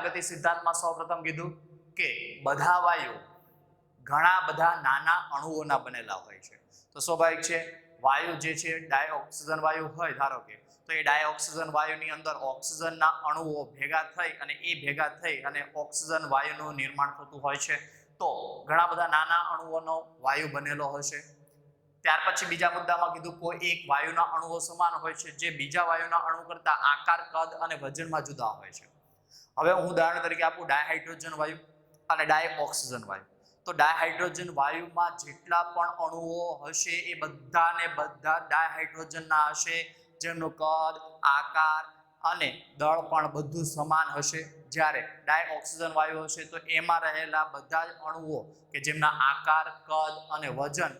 ગતિ સિદ્ધાંતમાં સૌપ્રથમ કીધું કે બધા વાયુ ઘણા બધા નાના અણુઓના બનેલા હોય છે. તો સ્વાભાવિક છે વાયુ જે છે ડાયઓક્સિજન વાયુ હોય ધારો કે, તો એ ડાયઓક્સિજન વાયુની અંદર ઓક્સિજનના અણુઓ ભેગા થઈ અને એ ભેગા થઈ અને ઓક્સિજન વાયુનું નિર્માણ થતું હોય છે. તો ઘણા બધા નાના અણુઓનો વાયુ બનેલો હશે. ત્યાર પછી બીજા મુદ્દામાં કીધું કોઈ એક વાયુના અણુઓ સમાન હોય છે જે બીજા વાયુના અણુ કરતા આકાર, કદ અને વજનમાં જુદા હોય છે. હવે હું ઉદાહરણ તરીકે આપું ડાયહાઇડ્રોજન વાયુ અને ડાયઓક્સિજન વાયુ. તો ડાયહાઇડ્રોજન વાયુમાં જેટલા પણ અણુઓ હશે એ બધાને બધા ડાયહાઇડ્રોજનના હશે, જેમનું કદ, આકાર અને દળ પણ બધું સમાન હશે. જ્યારે ડાયઓક્સિજન વાયુ હશે તો એમાં રહેલા બધા જ અણુઓ કે જેમના આકાર, કદ અને વજન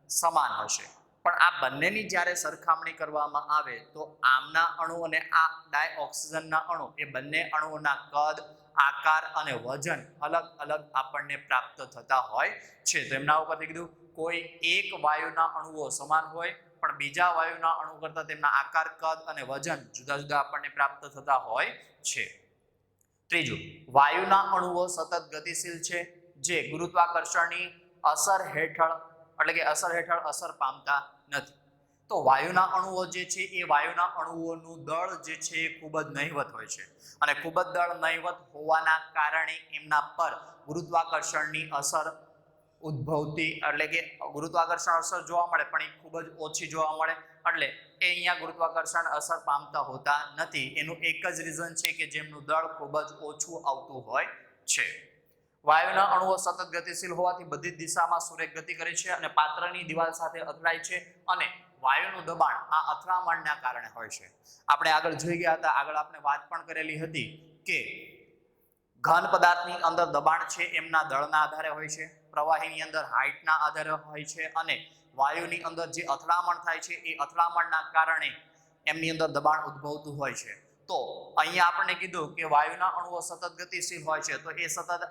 સમાન હશે. પણ આ બંનેની જ્યારે સરખામણી કરવામાં આવે તો આમના અણુ અને આ ડાયઓક્સિજનના અણુ એ બંને અણુઓના કદ, આકાર અને વજન અલગ અલગ આપણને પ્રાપ્ત થતા હોય છે. તો એમના ઉપરથી કીધું કોઈ એક વાયુના અણુઓ સમાન હોય પણ બીજા વાયુના અણુ કરતા તેમના આકાર, કદ અને વજન જુદા જુદા આપણને પ્રાપ્ત થતા હોય છે. ત્રીજું, વાયુના અણુઓ સતત ગતિશીલ છે જે ગુરુત્વાકર્ષણની અસર હેઠળ એટલે કે અસર પામતા નથી. તો વાયુના અણુઓ જે છે એ વાયુના અણુઓનું દળ જે છે એ ખૂબ જ નહિવત હોય છે અને ખૂબ જ દળ નહિવત હોવાના કારણે એમના પર ગુરુત્વાકર્ષણની અસર ઉદ્ભવતી એટલે કે ગુરુત્વાકર્ષણ અસર જોવા મળે પણ એ ખૂબ જ ઓછી જોવા મળે. એટલે એ અહીંયા ગુરુત્વાકર્ષણ અસર પામતા હોતા નથી. એનું એક જ રીઝન છે કે જેમનું દળ ખૂબ જ ઓછું આવતું હોય છે. વાયુના અણુઓ સતત ગતિશીલ હોવાથી બધી જ દિશામાં સુરેખ ગતિ કરે છે અને પાત્રની દિવાલ સાથે અથડાય છે અને વાયુનું દબાણ આ અથડામણના કારણે હોય છે. આપણે આગળ જોઈ ગયા હતા, આગળ આપણે વાત પણ કરેલી હતી કે ઘન પદાર્થની અંદર દબાણ છે એમના દળના આધારે હોય છે, પ્રવાહીની અંદર હાઇટના આધારે હોય છે અને વાયુની અંદર જે અથડામણ થાય છે એ અથડામણના કારણે એમની અંદર દબાણ ઉદ્ભવતું હોય છે. તો અહીંયા આપણે કીધું કે વાયુના અણુઓ સતત ગતિશીલ હોય છે. તો એ સતત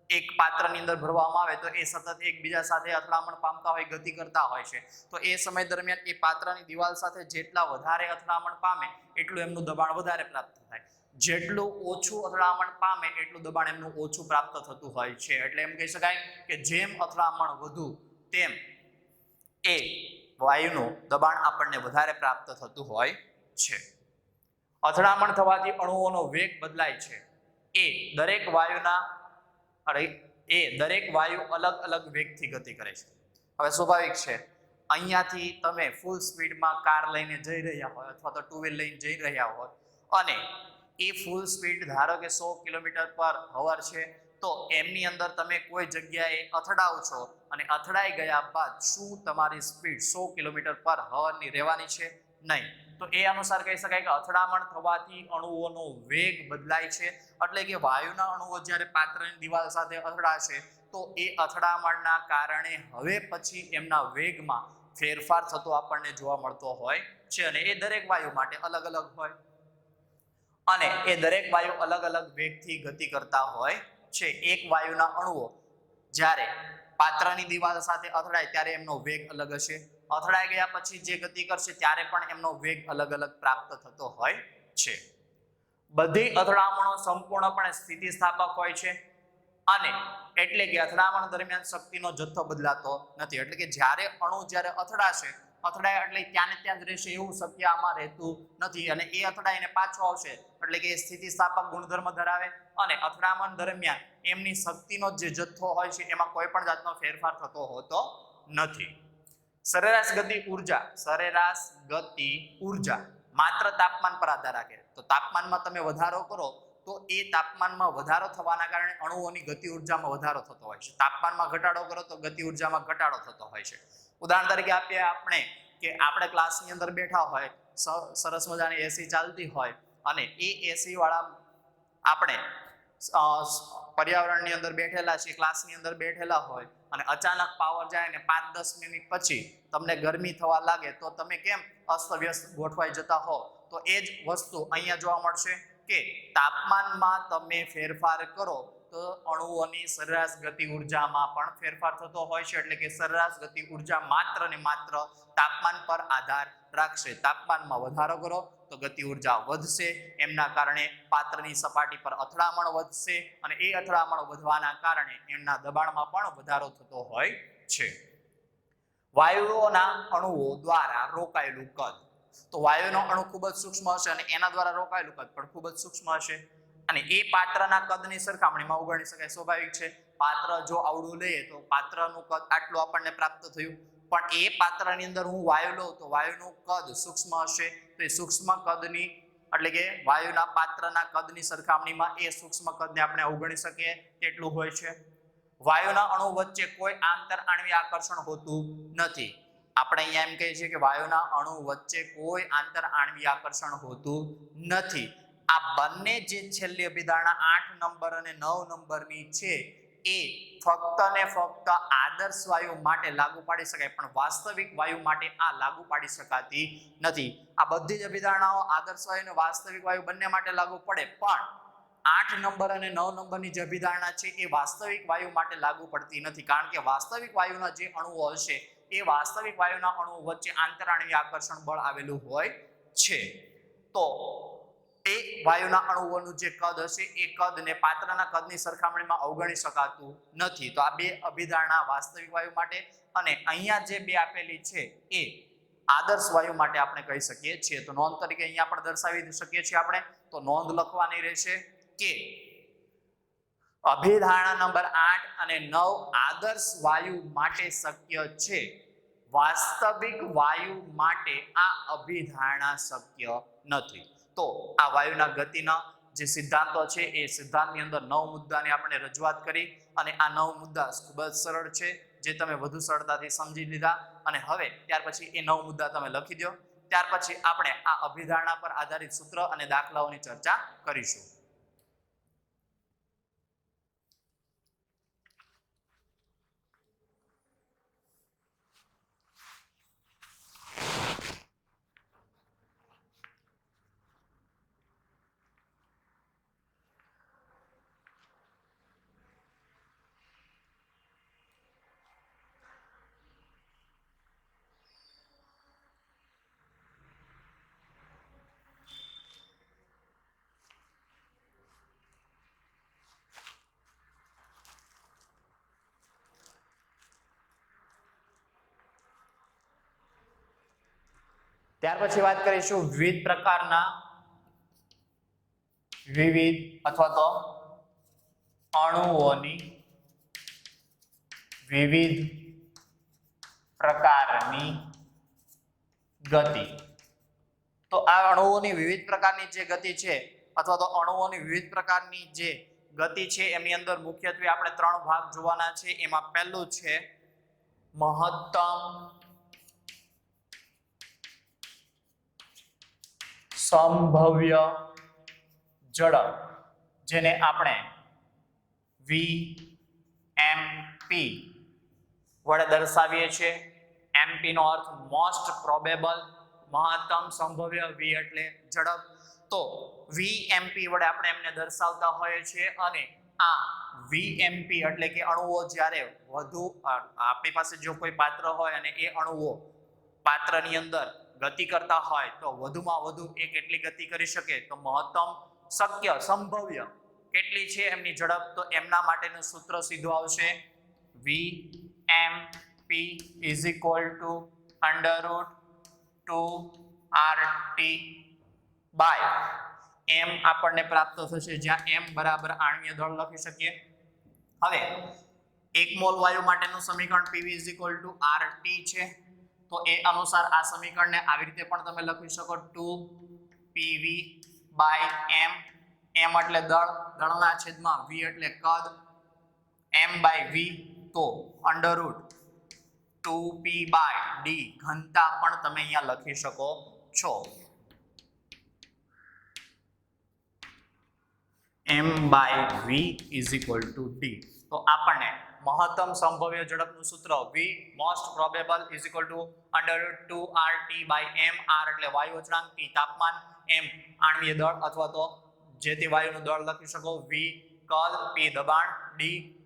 એક પાત્રની અંદર ભરવામાં આવે તો એ સતત એકબીજા સાથે અથડામણ પામતા હોય, ગતિ કરતા હોય છે. તો એ સમય દરમિયાન એ પાત્રની દિવાલ સાથે જેટલા વધારે અથડામણ પામે એટલું એમનું દબાણ વધારે પ્રાપ્ત થાય. જેટલું ઓછું અથડામણ પામે એટલું દબાણ એમનું ઓછું પ્રાપ્ત થતું હોય છે. એટલે એમ કહી શકાય કે જેમ અથડામણ વધુ તેમ એ વાયુનું દબાણ આપણને વધારે પ્રાપ્ત થતું હોય છે. અથડામણ થવાથી અણુઓનો વેગ બદલાય છે. એ દરેક વાયુ અલગ અલગ વેગથી ગતિ કરે છે. હવે સ્વાભાવિક છે અહીંયાથી તમે ફૂલ સ્પીડમાં કાર લઈને જઈ રહ્યા હોય અથવા તો ટુ વ્હીલ લઈને જઈ રહ્યા હોય અને એ ફૂલ સ્પીડ ધારો કે 100 કિલોમીટર પર અવર છે, તો એમની અંદર તમે કોઈ જગ્યાએ અથડાવ છો અને અથડાઈ ગયા બાદ શું તમારી સ્પીડ 100 કિલોમીટર પર અવરની રહેવાની છે? નહીં. તો એ અનુસાર કહી શકાય કે અથડામણ થવાથી અણુઓનો વેગ બદલાય છે. એટલે કે વાયુના અણુઓ જ્યારે પાત્રની દિવાલ સાથે અથડાશે તો એ અથડામણના કારણે હવે પછી એમના વેગમાં ફેરફાર થતો આપણને જોવા મળતો હોય છે અને એ દરેક વાયુ માટે અલગ અલગ હોય અને એ દરેક વાયુ અલગ અલગ વેગથી ગતિ કરતા હોય છે. એક વાયુના અણુઓ જ્યારે પાત્રની દિવાલ સાથે અથડાય ત્યારે એમનો વેગ અલગ હશે, અથડાઈ ગયા પછી જે ગતિ કરશે ત્યારે પણ એમનો વેગ અલગ અલગ પ્રાપ્ત થતો હોય છે. બધી અથડામણો સંપૂર્ણપણે સ્થિતિસ્થાપક હોય છે અને એટલે કે અથડામણ દરમિયાન શક્તિનો જથ્થો બદલાતો નથી. એટલે કે જ્યારે અણુ જ્યારે અથડાશે, અથડાય એટલે ત્યાં ને ત્યાં જ રહેશે એવું શક્ય આમાં રહેતું નથી અને એ અથડાઈને પાછો આવશે એટલે કે સ્થિતિસ્થાપક ગુણધર્મ ધરાવે અને અથડામણ દરમિયાન એમની શક્તિનો જે જથ્થો હોય છે એમાં કોઈ પણ જાતનો ફેરફાર થતો હોતો નથી. સરેરાશ ગતિ ઉર્જા માત્ર તાપમાન પર આધાર રાખે. તો તાપમાનમાં તમે વધારો કરો તો એ તાપમાનમાં વધારો થવાના કારણે અણુઓની ગતિ ઉર્જામાં વધારો થતો હોય છે. તાપમાનમાં ઘટાડો કરો તો ગતિ ઉર્જામાં ઘટાડો થતો હોય છે. ઉદાહરણ તરીકે આપીએ આપણે કે આપણે ક્લાસની અંદર બેઠા હોય, સરસ મજાની એસી ચાલતી હોય અને એ એસી વાળા આપણે પર્યાવરણની અંદર બેઠેલા છીએ, ક્લાસની અંદર બેઠેલા હોય અને અચાનક પાવર જાય ને 5-10 મિનિટ પછી તમને ગરમી થવા લાગે તો તમે કેમ અસ્તવ્યસ્ત ગોઠવાઈ જતા હો. તો એ જ વસ્તુ અહીંયા જોવા મળશે કે તાપમાનમાં તમે ફેરફાર કરો તો અણુઓની સરેરાશ ગતિ ઉર્જામાં પણ ફેરફાર થતો હોય છે, એટલે કે સરેરાશ ગતિ ઉર્જા માત્ર ને માત્ર તાપમાન પર આધાર રાખશે. તાપમાનમાં વધારો કરો તો ગતિ ઉર્જા વધશે, એમના કારણે પાત્રની સપાટી પર અથડામણ વધશે અને એ અથડામણ વધવાના કારણે એમના દબાણમાં પણ વધારો થતો હોય છે. વાયુઓના અણુઓ દ્વારા રોકાયેલું કદ. તો વાયુનો અણુ ખૂબ જ સૂક્ષ્મ હશે અને એના દ્વારા રોકાયેલું કદ પણ ખૂબ જ સૂક્ષ્મ હશે અને એ પાત્રના કદની સરખામણીમાં અવગણી શકાય. સ્વાભાવિક છે, પાત્ર જો આવડું લઈએ તો પાત્રનું કદ આટલું આપણને પ્રાપ્ત થયું, પણ એ પાત્રની અંદર હું વાયુ લઉં તો વાયુનું કદ સૂક્ષ્મ હશે, તો એ સૂક્ષ્મ કદની એટલે કે વાયુના પાત્રના કદની સરખામણીમાં એ સૂક્ષ્મ કદને આપણે અવગણી શકીએ તેટલું હોય છે. વાયુના અણુ વચ્ચે કોઈ આંતર આણ્વીય આકર્ષણ હોતું નથી. આપણે અહીંયા એમ કહીએ છીએ કે વાયુના અણુ વચ્ચે કોઈ આંતર આણ્વીય આકર્ષણ હોતું નથી. આ બંને જે છેલ્લી અભિધારણા 8 નંબર અને 9 નંબરની છે એ ફક્ત ને ફક્ત આદર્શ વાયુ માટે લાગુ પાડી શકાય, પણ વાસ્તવિક વાયુ માટે આ લાગુ પાડી શકાતી નથી. આ બધી જ અભિધારણાઓ આદર્શ વાયુ અને વાસ્તવિક વાયુ બંને માટે લાગુ પડે, પણ 8 નંબર અને 9 નંબરની જે અભિધારણા છે એ વાસ્તવિક વાયુ માટે લાગુ પડતી નથી, કારણ કે વાસ્તવિક વાયુના જે અણુઓ હશે એ વાસ્તવિક વાયુના અણુઓ વચ્ચે આંતરાણ્વીય આકર્ષણ બળ આવેલું હોય છે. તો એ વાયુના અણુઓનું જે કદ હશે એ કદને પાત્રના કદની સરખામણીમાં અવગણી શકાતું નથી. તો આ બે અભિધારણા વાસ્તવિક વાયુ માટે અને અહીંયા જે બે આપેલી છે એ આદર્શ વાયુ માટે આપણે કહી શકીએ છીએ. તો નોંધ તરીકે અહીંયા પણ દર્શાવી શકીએ છીએ આપણે. તો નોંધ લખવાની રહેશે કે અભિધારણા નંબર 8 અને 9 આદર્શ વાયુ માટે શક્ય છે, વાસ્તવિક વાયુ માટે આ અભિધારણા શક્ય નથી. તો આ વાયુના ગતિના જે સિદ્ધાંતો છે એ સિદ્ધાંતની અંદર 9 મુદ્દાની આપણે રજૂઆત કરી અને આ 9 મુદ્દા ખૂબ જ સરળ છે, જે તમે વધુ સરળતાથી સમજી લીધા. અને હવે ત્યાર પછી એ 9 મુદ્દા તમે લખી દો. ત્યાર પછી આપણે આ અભિધારણા પર આધારિત સૂત્ર અને દાખલાઓની ચર્ચા કરીશું. ત્યાર પછી વાત કરીશું વિવિધ અથવા તો અણુઓની વિવિધ પ્રકારની ગતિ. તો આ અણુઓની વિવિધ પ્રકારની જે ગતિ છે અથવા તો અણુઓની વિવિધ પ્રકારની જે ગતિ છે એની અંદર મુખ્યત્વે આપણે 3 ભાગ જોવાના છે. એમાં પહેલું છે મહત્તમ સંભવ્ય ઝડપ, જેને આપણે VMP વડે દર્શાવીએ છીએ. MP નો અર્થ મોસ્ટ પ્રોબેબલ, મહત્તમ સંભવ્ય, V એટલે ઝડપ. તો VMP વડે આપણે એમને દર્શાવતા હોઈએ છીએ અને આ VMP એટલે કે અણુઓ જ્યારે વધુ આપણી પાસે જો કોઈ પાત્ર હોય અને એ અણુઓ પાત્રની અંદર ગતિ કરતા હોય તો વધુમાં વધુ એ કેટલી ગતિ કરી શકે, તો મહત્તમ શક્ય સંભવ્ય કેટલી છે એમની ઝડપ, તો એમના માટેનું સૂત્ર સીધું આવશે VMP √2RT બાય m આપણને પ્રાપ્ત થશે, જ્યાં m બરાબર આણ્વીય દળ લખી શકીએ. હવે 1 મોલ વાયુ માટેનું સમીકરણ PV =RT છે. તો એ અનુસાર આ સમીકરણને આવી રીતે પણ તમે લખી શકો 2PV/m. m એટલે દળ, દળના છેદમાં v એટલે કદ, m/v તો √2P/d ઘનતા પણ તમે અહીંયા લખી શકો છો. m/v = d. તો આપણને મહત્તમ સંભવ્ય ઝડપનું સૂત્ર V most probable √2RT/m. R એટલે વાયુ અચળાંક, T તાપમાન, m આણ્વીય દળ અથવા તો જે તે વાયુનું દળ લખી શકો V કદ, P દબાણ, D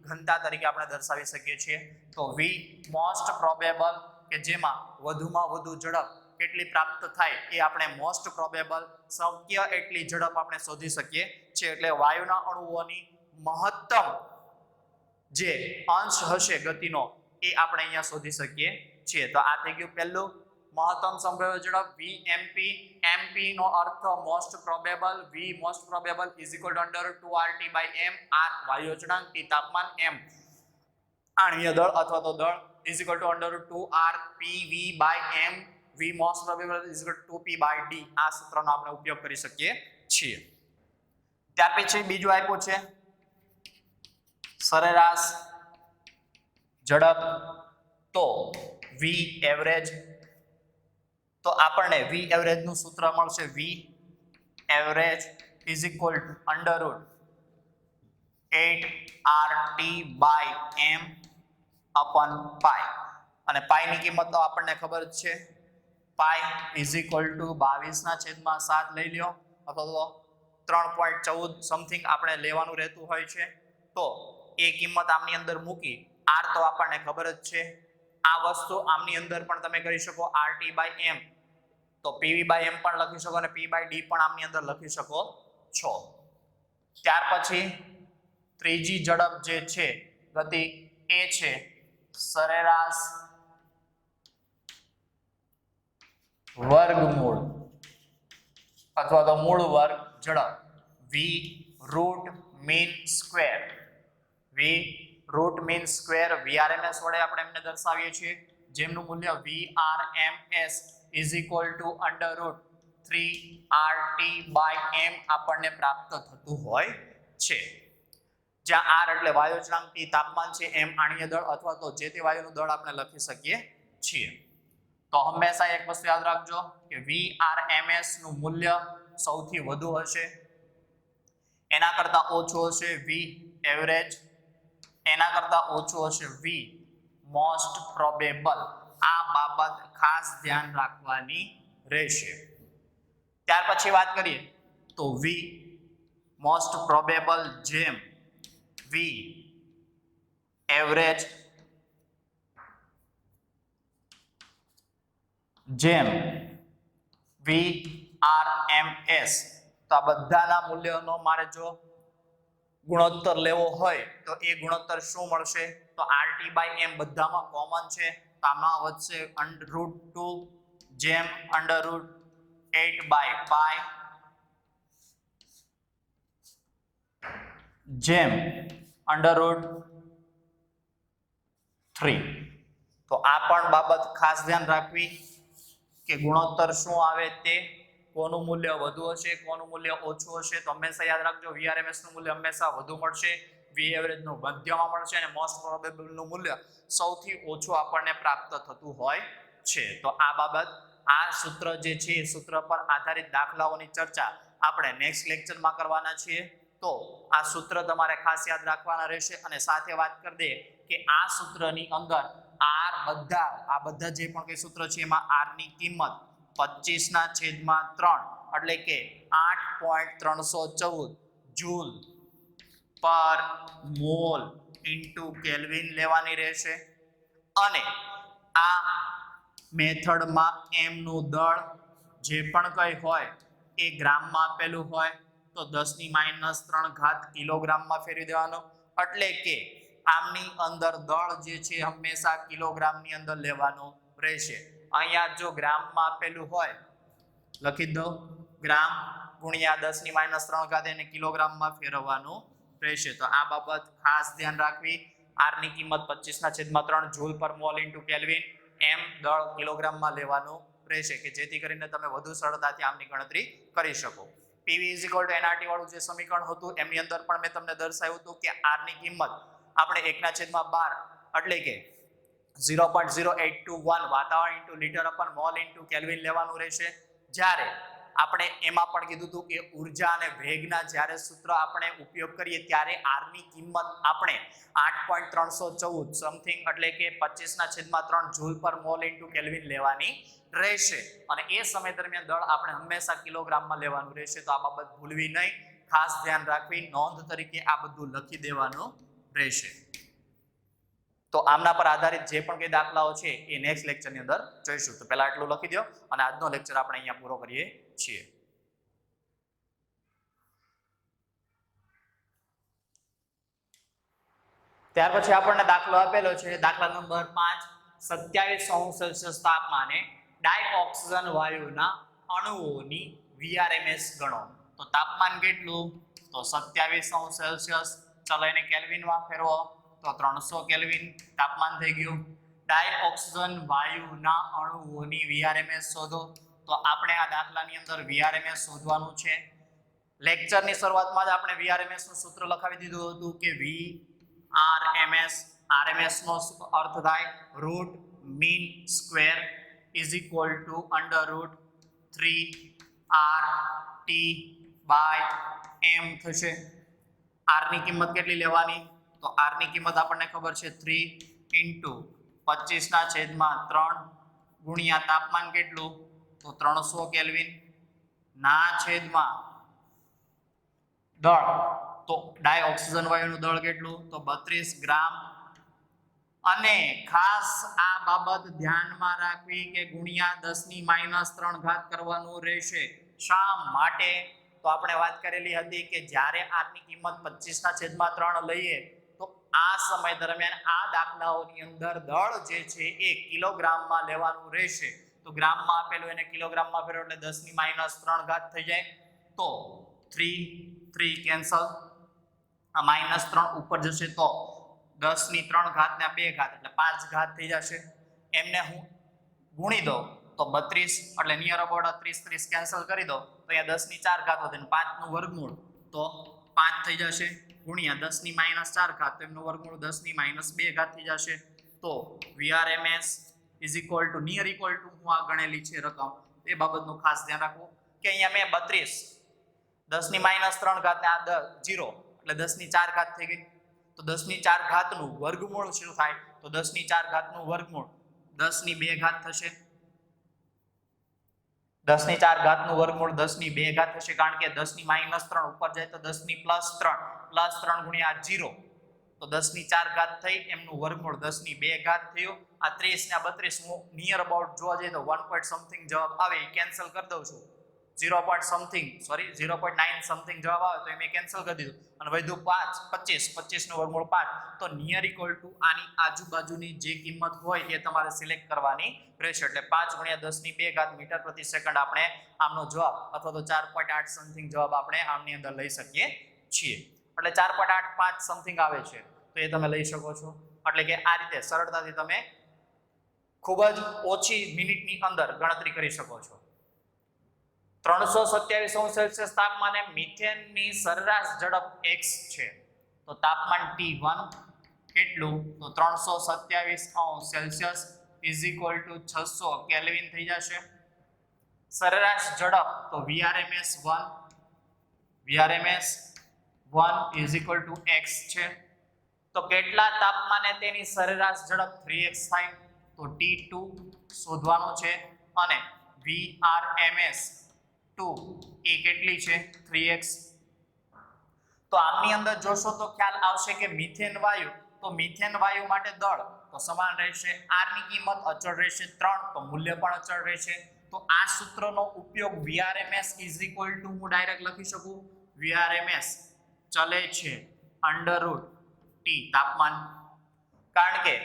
ઘનતા તરીકે આપણે દર્શાવી શકીએ છીએ. તો V મોસ્ટ પ્રોબેબલ કે જેમાં વધુમાં વધુ ઝડપ કેટલી પ્રાપ્ત થાય એ આપણે મોસ્ટ પ્રોબેબલ શક્ય એટલી ઝડપ આપણે શોધી શકીએ છીએ. એટલે વાયુના અણુઓની મહત્તમ જે અંશ હશે ગતિનો એ આપણે અહીંયા શોધી શકીએ છીએ. તો આ થઈ ગયું પહેલું મહત્તમ સંભવ્ય ઝડપ VMP. MP નો અર્થ most probable. V most probable is equal to under root 2RT/m. R વાયુ અચળાંક, T તાપમાન, M આણ્વીય દળ અથવા તો દળ is equal to under route 2RPV/m. V most probable is equal two 2P/d. આ સૂત્રનો આપણે ઉપયોગ કરી શકીએ છીએ. ત્યાર પછી બીજું આપ્યું છે સરેરાશ ઝડપ. તો V એવરેજ. તો આપણને V એવરેજ નું સૂત્ર મળશે V average is equal to under route 8RT/m અપન પાઈ. અને પાઈ ની કિંમત તો આપણને ખબર જ છે. પાઈ ઇઝ ઇક્વલ ટુ 22/7 લઈ લ્યો અથવા તો 3.14 સમથિંગ આપણે લેવાનું રહેતું હોય છે. તો એ કિંમત આમની અંદર મૂકી R તો આપણને ખબર જ છે. આ વસ્તુ આમની અંદર પણ તમે કરી શકો RT/m. તો PV/m પણ લખી શકો અને P/d પણ આમની અંદર લખી શકો છો. ત્યાર પછી ત્રીજી ઝડપ જે છે ગતિ એ છે સરેરાશ વર્ગમૂળ અથવા તો મૂળ વર્ગ ઝડપ. V root mean square. V root mean square VRMS વડે આપણે એમને દર્શાવીએ છીએ, જેમનું મૂલ્ય VRMS is equal to under route 3RT/m આપણને પ્રાપ્ત થતું હોય છે. જ્યાં R એટલે વાયુ અચળાંક, T તાપમાન છે, M આણ્વીય દળ અથવા તો જે તે વાયુનું દળ આપણે લખી શકીએ છીએ. તો હંમેશા એક વસ્તુ યાદ રાખજો કે VRMS નું મૂલ્ય સૌથી વધુ હશે, એના કરતા ઓછું હશે V એવરેજ, એના કરતા ઓછું હશે V મોસ્ટ પ્રોબેબલ. આ બાબત ખાસ ધ્યાન રાખવાની રહેશે. ત્યાર પછી વાત કરીએ તો V મોસ્ટ પ્રોબેબલ જેમ V એવરેજ જેમ VRMS. તો આ બધાના મૂલ્યોનો મારે જો ગુણોત્તર લેવો હોય તો એ ગુણોત્તર શું મળશે? તો RT/m બધામાં કોમન છે, તો આમાં વધશે √2 જેમ √8/પાઈ જેમ √3. તો આ પણ બાબત ખાસ ધ્યાન રાખવી કે ગુણોત્તર શું આવે તે, કોનું મૂલ્ય વધુ હશે કોનું મૂલ્ય ઓછું હશે. તો હંમેશા યાદ રાખજો VRMS નું મૂલ્ય હંમેશા વધુ મળશે, V એવરેજ નું મધ્યમાં મળશે અને મોસ્ટ પ્રોબેબલ નું મૂલ્ય સૌથી ઓછું આપણને પ્રાપ્ત થતું હોય છે. તો આ બાબત, આ સૂત્ર જે છે એ સૂત્ર પર આધારિત દાખલાઓની ચર્ચા આપણે નેક્સ્ટ લેક્ચરમાં કરવાના છીએ. તો આ સૂત્ર તમારે ખાસ યાદ રાખવાના રહેશે. અને સાથે વાત કરી દે કે આ સૂત્રની અંદર R આ બધા જે પણ કઈ સૂત્ર છે એમાં R ની કિંમત 25/3 એટલે કે 8.314 જૂલ પર મોલ ઇન્ટુ કેલ્વિન લેવાની રહેશે. અને આ મેથડમાં m નું દળ જે પણ કઈ હોય એ ગ્રામમાં આપેલું હોય તો 10⁻³ કિલોગ્રામમાં ફેરવી દેવાનો. એટલે કે આમની અંદર દળ જે છે હંમેશા કિલોગ્રામની અંદર લેવાનું રહેશે. અહીંયા જો ગ્રામમાં આપેલું હોય લખી દો ગ્રામ ગુણ્યા 10⁻³ એને કિલોગ્રામમાં ફેરવવાનું રહેશે. તો આ બાબત ખાસ ધ્યાન રાખવી. R ની કિંમત 25/3 જૂલ પર મોલ ઇન્ટુ કેલ્વિન, m દળ કિલોગ્રામમાં લેવાનું રહેશે કે જેથી કરીને તમે વધુ સરળતાથી આમની ગણતરી કરી શકો. PV = nRT વાળું જે સમીકરણ હતું એમની અંદર પણ મેં તમને દર્શાવ્યું હતું કે R ની કિંમત આપણે 1/12 એટલે કે 0.0821 વાતાવરણ ઇન્ટુ લીટર અપન મોલ ઇન્ટુ કેલ્વિન લેવાનું રહેશે. જ્યારે આપણે એમાં પણ કીધું હતું કે ઉર્જા અને વેગના જ્યારે સૂત્ર આપણે ઉપયોગ કરીએ ત્યારે R ની કિંમત આપણે 8.314 સમથિંગ એટલે કે 25/3 જૂલ પર મોલ ઇન્ટુ કેલ્વિન લેવાની રહેશે. અને એ સમય દરમિયાન દળ આપણે હંમેશા કિલોગ્રામમાં લેવાનું રહેશે. તો આ બાબત ભૂલવી નહીં. ખાસ ધ્યાન રાખવી, નોંધ તરીકે આ બધું લખી દેવાનું રહેશે. તો આમના પર આધારિત જે પણ કઈ દાખલાઓ છે એ નેક્સ્ટ લેક્ચરની અંદર જોઈશું. તો પહેલા એટલું લખી દો અને આજનો લેક્ચર આપણે અહીંયા પૂરો કરીએ છીએ. ત્યાર પછી આપણને દાખલો આપેલો છે, દાખલા નંબર 5, 27°C તાપમાને ડાયઓક્સિજન વાયુના અણુઓની VRMS ગણો. તો તાપમાન કેટલું? તો 27°C. ચલો એને કેલ્વિનમાં ફેરવો તો 300 કેલ્વિન તાપમાન થઈ ગયું. ડાયઓક્સિજન વાયુના અણુઓની VRMS શોધો. તો આપણે આ દાખલાની અંદર VRMS શોધવાનું છે. લેક્ચરની શરૂઆતમાં જ આપણે VRMS નું સૂત્ર લખાવી દીધું હતું કે VRMS, RMS નો અર્થ થાય root mean square is equal two √3RT/m થશે. R ની કિંમત કેટલી લેવાની? તો R ની કિંમત આપણને ખબર છે 3 * 25/3 ગુણ્યા તાપમાન કેટલું? તો 300 કેલ્વિન ના છેદમાં દળ. તો ડાયઓક્સિજન વાયુનું દળ કેટલું? તો 32 ગ્રામ. અને ખાસ આ બાબત ધ્યાનમાં રાખવી કે ગુણ્યા 10⁻³ કરવાનું રહેશે. શા માટે? તો આપણે વાત કરેલી હતી કે જ્યારે r ની કિંમત 25/3 લઈએ તો આ સમય દરમિયાન આ દાખલાઓની અંદર દળ જે છે એ કિલોગ્રામમાં લેવાનું રહેશે. તો ગ્રામમાં આપેલું એને કિલોગ્રામમાં ફેરવો એટલે 10⁻³ થઈ જાય. તો 3 કેન્સલ, આ -3 ઉપર જશે તો 10⁻³ ને 2 ઘાત એટલે 5 ઘાત થઈ જશે. એમને હું ગુણી દઉં તો 32 એટલે નિયર અબાઉટ 30 કેન્સલ કરી દો તો અહીંયા 10⁻4 વધે ને 5 નું વર્ગમૂળ તો 5 થઈ જશે ગુણ્યા 10⁻4 તો એમનું વર્ગમૂળ 10⁻2 થઈ જશે. તો VRMS is equal two near equal to હું આ ગણેલી છે રકમ એ બાબતનું ખાસ ધ્યાન રાખવું કે અહીંયા મેં 32 10⁻3 ને આ 0 એટલે 10⁻4 થઈ ગઈ. તો 10⁻4 નું વર્ગમૂળ શું થાય? તો 10⁻4 નું વર્ગમૂળ 10⁻2 થશે. 10⁻4 નું વર્ગમૂળ 10⁻2 થશે કારણ કે 10⁻3 ઉપર જાય તો 10⁻3 ગુણ્યા 0 તો 10⁻4 થઈ એમનું વર્ગમૂળ 10⁻2 થયું. આ 30 ને આ 32 હું નિયર અબાઉટ જોવા જઈએ તો 1 સમથિંગ જવાબ આવે કેન્સલ કરી દઉં છું. 0.9 સમથિંગ જવાબ આવે તો મેં કેન્સલ કરી દીધું અને વધ્યું 25 નું વર્ગમૂળ 5. તો નિયર ઇક્વલ ટુ આની આજુબાજુની જે કિંમત હોય એ તમારે સિલેક્ટ કરવાની રહેશે. એટલે 5 × 10⁻2 મીટર પ્રતિ સેકન્ડ આપણે આમનો જવાબ અથવા તો 4.8 સમથિંગ જવાબ આપણે આમની અંદર લઈ શકીએ છીએ. એટલે 4.85 સમથિંગ આવે છે તો એ તમે લઈ શકો છો. એટલે કે આ રીતે સરળતાથી તમે ખૂબ જ ઓછી મિનિટની અંદર ગણતરી કરી શકો છો. 327°C તાપમાને મિથેનની સરેરાશ ઝડપ x છે. તો તાપમાન T1 કેટલું? તો 327°C is equal two 600 kelvin થઈ જશે. સરેરાશ ઝડપ તો VRMS 1 is equal two x છે. તો કેટલા તાપમાને તેની સરેરાશ ઝડપ 3x થાય? તો T2 શોધવાનું છે અને VRMS 2 એ કેટલી છે? 3x. તો આમની અંદર જોશો તો ખ્યાલ આવશે કે મિથેન વાયુ, તો મિથેન વાયુ માટે દળ તો સમાન રહેશે. r ની કિંમત અચળ રહેશે 3 તો મૂલ્ય પણ અચળ રહેશે. તો આ સૂત્રનો ઉપયોગ VRMS ઇઝ ઇક્વલ ટુ હું ડાયરેક્ટ લખી શકું VRMS ચલે છે √T તાપમાન. કારણ કે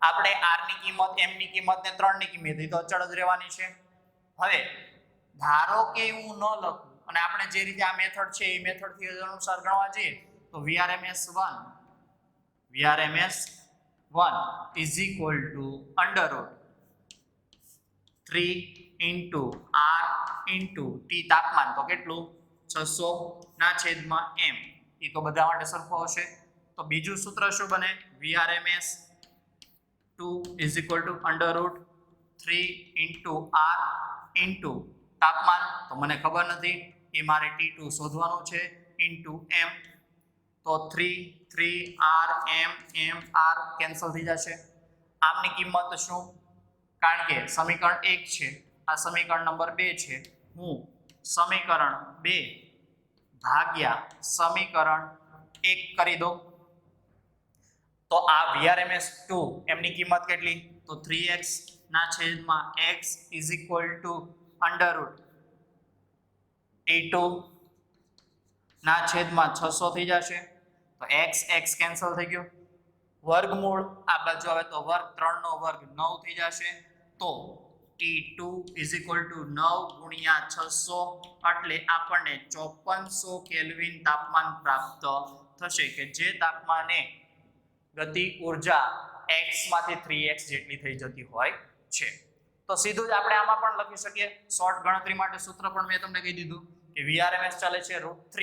આપણે r ની કિંમત m ની કિંમત ને 3 ની કિંમત એ તો અચળ જ રહેવાની છે. હવે ધારો કે હું ન લખું અને આપણે જે રીતે આ મેથડ છે એ મેથડ થી અનુસાર ગણવા જઈએ તો VRMS 1 is equal two √3 × r × T તાપમાન તો કેટલું? 600/m. એ તો બધા માટે સરખો હશે. તો બીજું સૂત્ર શું બને? VRMS 2 is equal two √3 × r × તાપમાન તો મને ખબર નથી એ મારે T2 શોધવાનું છે × m. તો 3 m r કેન્સલ થઈ જશે. આમની કિંમત શું? કારણ કે સમીકરણ 1 છે, આ સમીકરણ નંબર 2 છે. હું સમીકરણ 2 ભાગ્યા સમીકરણ 1 કરી દો તો આ VRMS2 એમની કિંમત કેટલી તો 3x ના છેદમાં x is equal two under root t2 ના છેદમાં 600 થઈ જશે તો x કેન્સલ થઈ ગયો વર્ગમૂળ આ બાજુ આવે તો વર્ગ 3 નો વર્ગ 9 થઈ જશે તો T2 ઇઝ ઇક્વલ ટુ 9 ગુણ્યા 600 એટલે આપણને 5400 કેલ્વિન તાપમાન પ્રાપ્ત થશે કે જે તાપમાને ગતિ ઉર્જા x માંથી 3x જેટલી થઈ જતી હોય છે તો સીધું જ આપણે આમાં પણ લખી શકીએ શોર્ટ ગણતરી માટે સૂત્ર પણ મેં તમને કહી દીધું કે VRMS ચાલે છે √t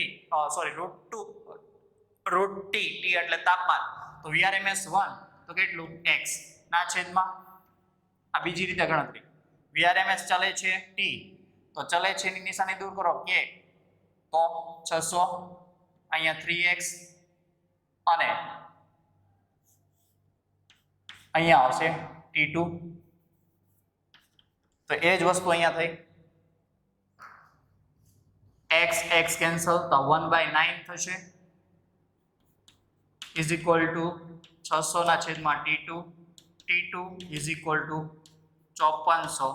એટલે તાપમાન તો VRMS1 તો કેટલું x ના છેદમાં આ બીજી રીતે ગણતરી VRMS ચાલે છે t તો ચાલે છે ની નિશાની દૂર કરો કે તો 600 અહીંયા 3x અને અહીંયા આવશે t2 તો એ જ વસ્તુ અહીંયા થઈ x કેન્સલ તો 1/9 થશે ઇઝ ઇક્વલ ટુ 600 ના છેદમાં t2 is equal two 5400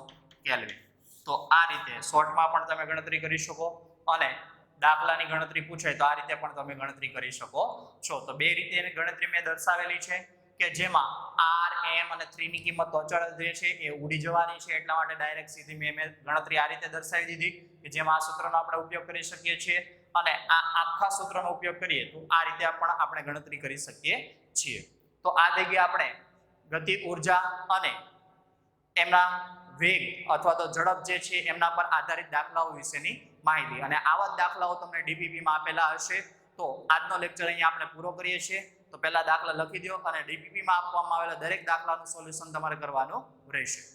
kelvin તો આ રીતે શોર્ટમાં પણ તમે ગણતરી કરી શકો અને દાખલાની ગણતરી પૂછાય તો આ રીતે પણ તમે ગણતરી કરી શકો છો તો બે રીતે એની ગણતરી મેં દર્શાવેલી છે કે જેમાં r m અને 3 ની કિંમત અચળ જે છે એ ઉડી જવાની છે એટલા માટે ડાયરેક્ટ સીધી મેં ગણતરી આ રીતે દર્શાવી દીધી કે જેમાં આ સૂત્રનો આપણે ઉપયોગ કરી શકીએ છીએ અને આ આખા સૂત્રનો ઉપયોગ કરીએ તો આ રીતે પણ આપણે ગણતરી કરી શકીએ છીએ તો આ થઈ ગઈ આપણે ગતિ ઉર્જા અને એમના વેગ અથવા તો ઝડપ જે છે એમના પર આધારિત દાખલાઓ વિશેની માહિતી અને આવા દાખલાઓ તમને ડીપીપી માં આપેલા હશે તો આજનો લેક્ચર અહીંયા આપણે પૂરો કરીએ છીએ તો પહેલા દાખલા લખી દો અને ડીપીપી માં આપવામાં આવેલા દરેક દાખલાનું સોલ્યુશન તમારે કરવાનું રહેશે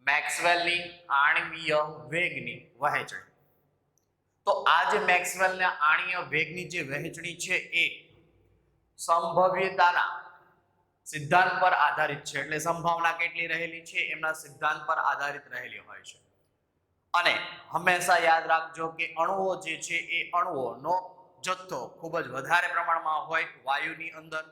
મેક્સવેલની આણ્વીય વેગની વહેંચણી તો આ જે મેક્સવેલના આણ્વીય વેગની જે વહેંચણી છે એ સંભવ્યતાના સિદ્ધાંત પર આધારિત છે એટલે સંભાવના કેટલી રહેલી છે એમના સિદ્ધાંત પર આધારિત રહેલી હોય છે અને હંમેશા યાદ રાખજો કે અણુઓ જે છે એ અણુઓનો જથ્થો ખૂબ જ વધારે પ્રમાણમાં હોય વાયુની અંદર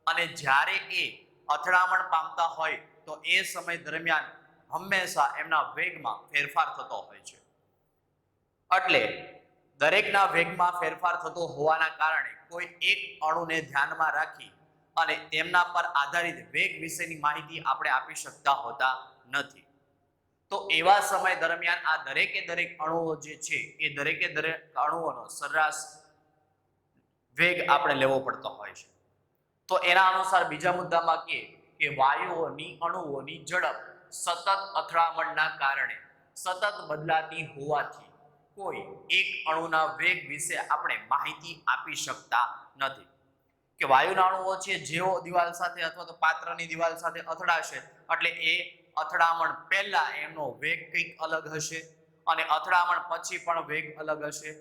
અને જ્યારે એ અથડામણ પામતા હોય તો એ સમય દરમિયાન હંમેશા એમના વેગમાં ફેરફાર થતો હોય છે એટલે દરેકના વેગમાં ફેરફાર થતો હોવાના કારણે કોઈ એક અણુને ધ્યાનમાં રાખી અને તેમના પર આધારિત વેગ વિશેની માહિતી આપણે આપી શકતા હોતા નથી તો એવા સમય દરમિયાન આ દરેકે દરેક અણુઓ જે છે એ દરેકે દરેક અણુઓનો સરેરાશ વેગ આપણે લેવો પડતો હોય છે તો એના અનુસાર બીજા મુદ્દામાં કે વાયુઓની અણુઓની ઝડપ સતત અથડામણના કારણે સતત બદલાતી હોવાથી કોઈ એક અણુના વેગ વિશે આપણે માહિતી આપી શકતા નથી કે વાયુના અણુઓ છે જેઓ દિવાલ સાથે અથવા તો પાત્રની દિવાલ સાથે અથડાશે એટલે એ અથડામણ પહેલા એમનો વેગ કંઈક અલગ હશે અને અથડામણ પછી પણ વેગ અલગ હશે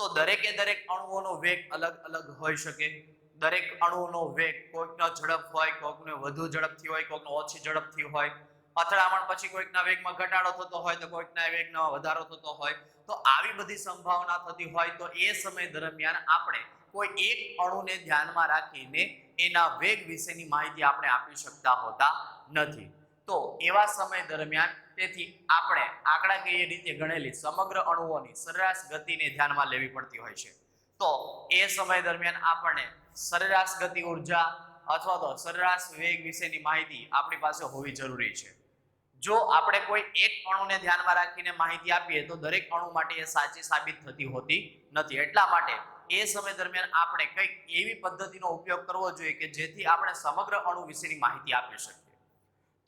તો દરેકે દરેક અણુઓનો વેગ અલગ અલગ હોઈ શકે દરેક અણુનો વેગ કોઈકનો ઝડપ હોય કોઈકનો વધુ ઝડપથી હોય કોઈકનો ઓછી ઝડપથી હોય અથડામણ પછી કોઈકના વેગમાં ઘટાડો થતો હોય તો કોઈકના વેગમાં વધારો થતો હોય તો આવી બધી સંભાવના થતી હોય તો એ સમય દરમિયાન આપણે કોઈ એક અણુને ધ્યાનમાં રાખીને એના વેગ વિશેની માહિતી આપણે આપી શકતા હોતા નથી તો એવા સમય દરમિયાન તેથી આપણે આંકડાકીય રીતે ગણેલી સમગ્ર અણુઓની સરેરાશ ગતિને ધ્યાનમાં લેવી પડતી હોય છે તો એ સમય દરમિયાન આપણને સરેરાશ ગતિ ઉર્જા અથવા તો સરેરાશ વેગ વિશેની માહિતી આપણી પાસે હોવી જરૂરી છે જો આપણે કોઈ એક અણુને ધ્યાનમાં રાખીને માહિતી આપીએ તો દરેક અણુ માટે એ સાચી સાબિત થતી હોતી નથી એટલા માટે એ સમય દરમિયાન આપણે કંઈક એવી પદ્ધતિનો ઉપયોગ કરવો જોઈએ કે જેથી આપણે સમગ્ર અણુ વિશેની માહિતી આપી શકીએ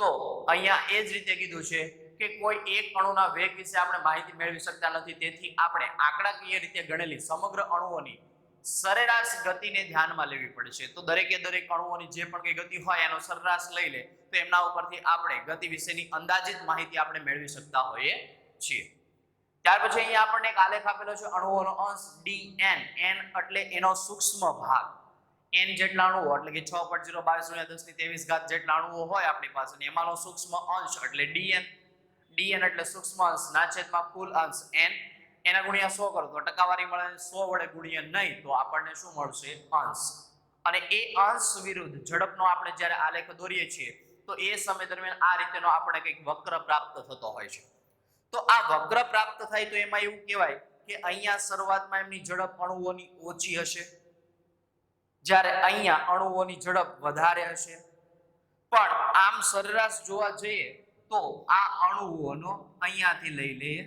તો અહીંયા એ જ રીતે કીધું છે કે કોઈ એક અણુના વેગ વિશે આપણે માહિતી મેળવી શકતા નથી તેથી આપણે આંકડાકીય રીતે ગણેલી સમગ્ર અણુઓની સરેરાશ ગતિને ધ્યાનમાં લેવી પડશે તો દરેકે દરેક અણુઓની જે પણ કઈ ગતિ હોય એનો સરેરાશ લઈ લે તો એમના ઉપરથી આપણે ગતિ વિશેની અંદાજિત માહિતી આપણે મેળવી શકતા હોઈએ છીએ ત્યાર પછી અહીંયા આપણને એક આલેખ આપેલો છે અણુઓનો અંશ dn, n એટલે એનો સૂક્ષ્મ ભાગ, n જેટલા અણુઓ એટલે કે 6.022 જેટલા અણુઓ હોય આપણી પાસે, એમાંનો સૂક્ષ્મ અંશ એટલે dn, dn એટલે સૂક્ષ્મ અંશ ના છેદમાં કુલ અંશ n, એના ગુણ્યા 100 કરો તો ટકાવારી મળે, 100 વડે ગુણ્યા નહીં તો આપણને શું મળશે? અંશ. અને એ અંશ વિરુદ્ધ ઝડપનો આપણે જ્યારે આલેખ દોરીએ છીએ તો એ સમય દરમિયાન આ રીતેનો આપણે કંઈક વક્ર પ્રાપ્ત થતો હોય છે. તો આ વક્ર પ્રાપ્ત થાય તો એમાં એવું કહેવાય કે અહીંયા શરૂઆતમાં એમની ઝડપ અણુઓની ઓછી હશે, જ્યારે અહીંયા અણુઓની ઝડપ વધારે હશે. પણ આમ સરેરાશ જોવા જઈએ તો આ અણુઓનો અહીંયાથી લઈ લઈએ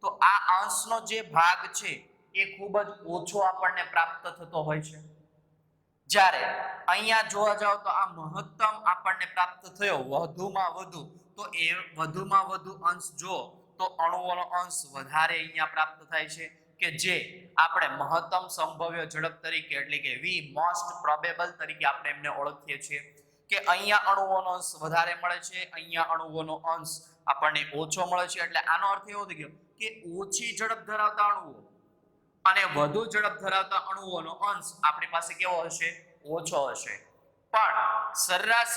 તો આ અંશનો જે ભાગ છે એ ખૂબ જ ઓછો આપણને પ્રાપ્ત થતો હોય છે. જ્યારે અહીંયા જોવા જાવ તો આ મહત્તમ આપણને પ્રાપ્ત થયો વધુમાં વધુ, તો એ વધુમાં વધુ અંશ જો તો અણુઓનો અંશ વધારે અહીંયા પ્રાપ્ત થાય છે, કે જે આપણે મહત્તમ સંભવ્ય ઝડપ તરીકે એટલે કે v મોસ્ટ પ્રોબેબલ તરીકે આપણે એમને ઓળખીએ છીએ. કે અહીંયા અણુઓનો અંશ વધારે મળે છે, અહીંયા અણુઓનો અંશ આપણને ઓછો મળે છે. એટલે આનો અર્થ એવો થઈ ગયો કે ઓછી ઝડપ ધરાવતા અણુઓ અને વધુ ઝડપ ધરાવતા અણુઓનો અંશ આપણી પાસે કેવો હશે? ઓછો હશે. પણ સરેરાશ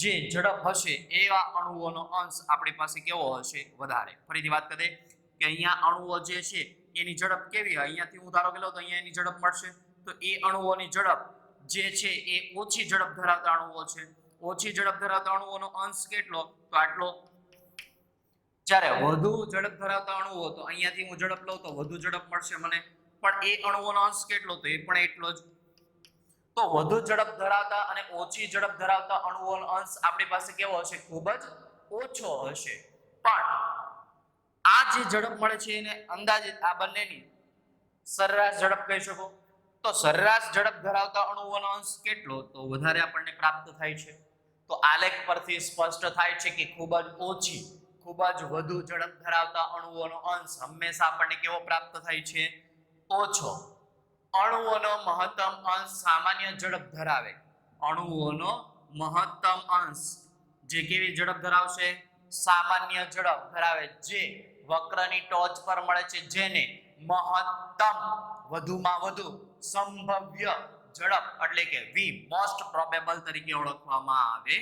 જે ઝડપ હશે એવા અણુઓનો અંશ આપણી પાસે કેવો હશે? વધારે. ફરીથી વાત કરીએ કે અહીંયા અણુઓ જે છે એની ઝડપ કેવી હોય? અહીંયાથી હું ધારો કે લઉં તો અહીંયા એની ઝડપ મળશે, તો એ અણુઓની ઝડપ જે છે એ ઓછી ઝડપ ધરાવતા અણુઓ છે. ઓછી ઝડપ ધરાવતા અણુઓનો અંશ કેટલો? તો આટલો. જ્યારે વધુ ઝડપ ધરાવતા અણુઓ, તો અહીંયાથી હું ઝડપ લઉં તો વધુ ઝડપ મળશે મને, પણ એ અણુઓનો અંશ કેટલો? તો એ પણ એટલો જ. તો વધુ ઝડપ ધરાવતા અને ઓછી ઝડપ ધરાવતા અણુઓનો અંશ આપણી પાસે કેવો હશે? ખૂબ જ ઓછો હશે. પણ આ જે ઝડપ મળે છે એને અંદાજિત આ બંનેની સરેરાશ ઝડપ કહી શકો. તો સરેરાશ ઝડપ ધરાવતા અણુઓનો અંશ કેટલો? તો વધારે આપણને પ્રાપ્ત થાય છે. તો આલેખ પરથી સ્પષ્ટ થાય છે કે ખૂબ જ ઓછી, ખૂબ જ વધુ ઝડપ ધરાવતા અણુઓનો અંશ હંમેશા આપણને કેવો પ્રાપ્ત થાય છે? ઓછો. અણુઓનો મહત્તમ અંશ સામાન્ય ઝડપ ધરાવે. અણુઓનો મહત્તમ અંશ જે કેવી ઝડપ ધરાવશે? સામાન્ય ઝડપ ધરાવે, જે વક્રની ટોચ પર મળે છે, જેને મહત્તમ વધુમાં વધુ સંભવ્ય ઝડપ એટલે કે v મોસ્ટ પ્રોબેબલ તરીકે ઓળખવામાં આવે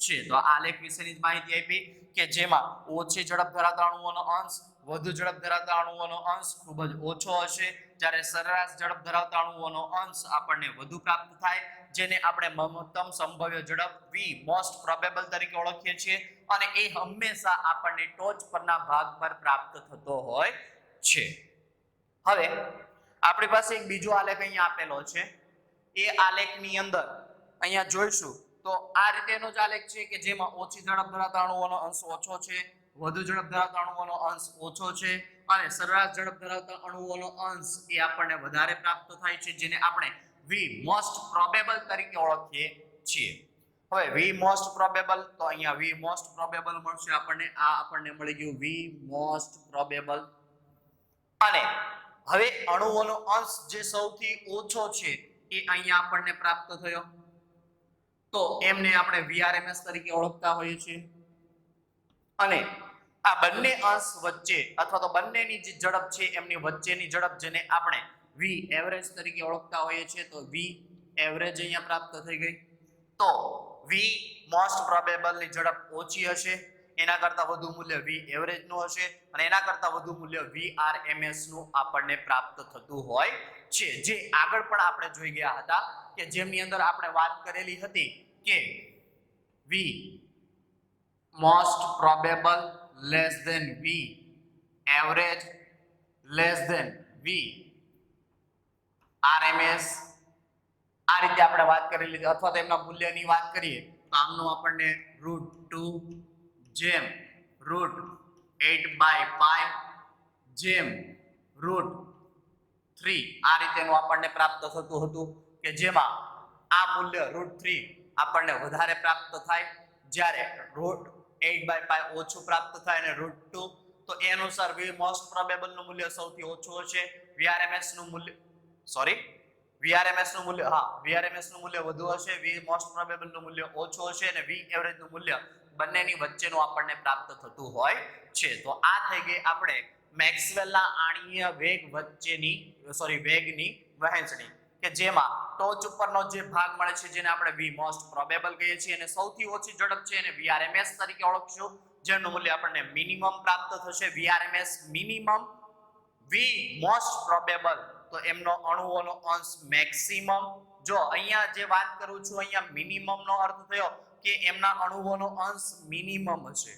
છે. તો આ આલેખ વિશેની જ માહિતી આપી કે જેમાં ઓછી ઝડપ ધરાવતા અણુઓનો અંશ, વધુ ઝડપ ધરાવતા અણુઓનો અંશ ખૂબ જ ઓછો હશે, જ્યારે સરેરાશ ઝડપ ધરાવતા અણુઓનો અંશ આપણને વધુ પ્રાપ્ત થાય, જેને આપણે મહત્તમ સંભવ્ય ઝડપ v મોસ્ટ પ્રોબેબલ તરીકે ઓળખીએ છીએ. અને એ હંમેશા આપણને ટોચ પરના ભાગ પર પ્રાપ્ત થતો હોય છે. હવે આપણી પાસે એક બીજો આલેખ અહીંયા આપેલો છે. એ આલેખની અંદર અહીંયા જોઈશું તો આ રીતેનો જ આલેખ છે કે જેમાં ઓછી ઝડપ ધરાવતા અણુઓનો અંશ ઓછો છે, વધુ ઝડપ ધરાવતા અણુઓનો અંશ ઓછો છે, અને સરેરાશ ઝડપ ધરાવતા અણુઓનો અંશ એ આપણને વધારે પ્રાપ્ત થાય છે, જેને આપણે v મોસ્ટ પ્રોબેબલ તરીકે ઓળખીએ છીએ. હવે v મોસ્ટ પ્રોબેબલ, તો અહીંયા v મોસ્ટ પ્રોબેબલ મળશે આપણને. આ આપણને મળી ગયું v મોસ્ટ પ્રોબેબલ. અને હવે અણુઓનો અંશ જે સૌથી ઓછો છે એ અહીંયા આપણને પ્રાપ્ત થયો, તો એમને આપણે VRMS તરીકે ઓળખતા હોઈએ છીએ. અને આ બંને અંશ વચ્ચે અથવા તો બંનેની જે ઝડપ છે એમની વચ્ચેની ઝડપ, જેને આપણે v એવરેજ તરીકે ઓળખતા હોઈએ છીએ, તો v એવરેજ અહીંયા પ્રાપ્ત થઈ ગઈ. તો v મોસ્ટ પ્રોબેબલ ની ઝડપ ઓછી હશે, એના કરતા વધુ મૂલ્ય v એવરેજ નું હશે, અને એના કરતા વધુ મૂલ્ય VRMS નું આપણને પ્રાપ્ત થતું હોય છે. જે આગળ પણ આપણે જોઈ ગયા હતા કે જેમની અંદર આપણે વાત કરેલી હતી કે v most probable less than v average less than v RMS, આ રીતે આપણે વાત કરેલી હતી. અથવા તો એમના મૂલ્યની વાત કરીએ તો આમનું આપણને √2 જેમ √8/5 જેમ √3 આ રીતેનું આપણને પ્રાપ્ત થતું હતું, કે જેમાં આ મૂલ્ય √3 આપણને વધારે પ્રાપ્ત થાય, જ્યારે √8/5 ઓછું પ્રાપ્ત થાય, અને √2 તો એ અનુસાર v મોસ્ટ પ્રોબેબલ નું મૂલ્ય સૌથી ઓછું હશે, VRMS નું મૂલ્ય VRMS નું મૂલ્ય વધુ હશે, v મોસ્ટ પ્રોબેબલ નું મૂલ્ય ઓછું હશે, અને v એવરેજ નું મૂલ્ય બંનેની વચ્ચેનું આપણને પ્રાપ્ત થતું હોય છે. તો આ થઈ ગઈ આપણે મેક્સવેલના આણીય વેગ વચ્ચેની વેગની વહેંચણી કે જેમાં ટોચ ઉપરનો જે ભાગ મળે છે જેને આપણે v મોસ્ટ પ્રોબેબલ કહીએ છીએ અને સૌથી ઓછી ઝડપ છે એને vrms તરીકે ઓળખશું, જેનું મૂલ્ય આપણને મિનિમમ પ્રાપ્ત થશે. vrms minimum, v most probable તો એમનો અણુઓનો અંશ મેક્સિમમ. જો અહીંયા જે વાત કરું છું અહીંયા મિનિમમ નો અર્થ થયો કે એમના અણુઓનો અંશ મિનિમમ હશે.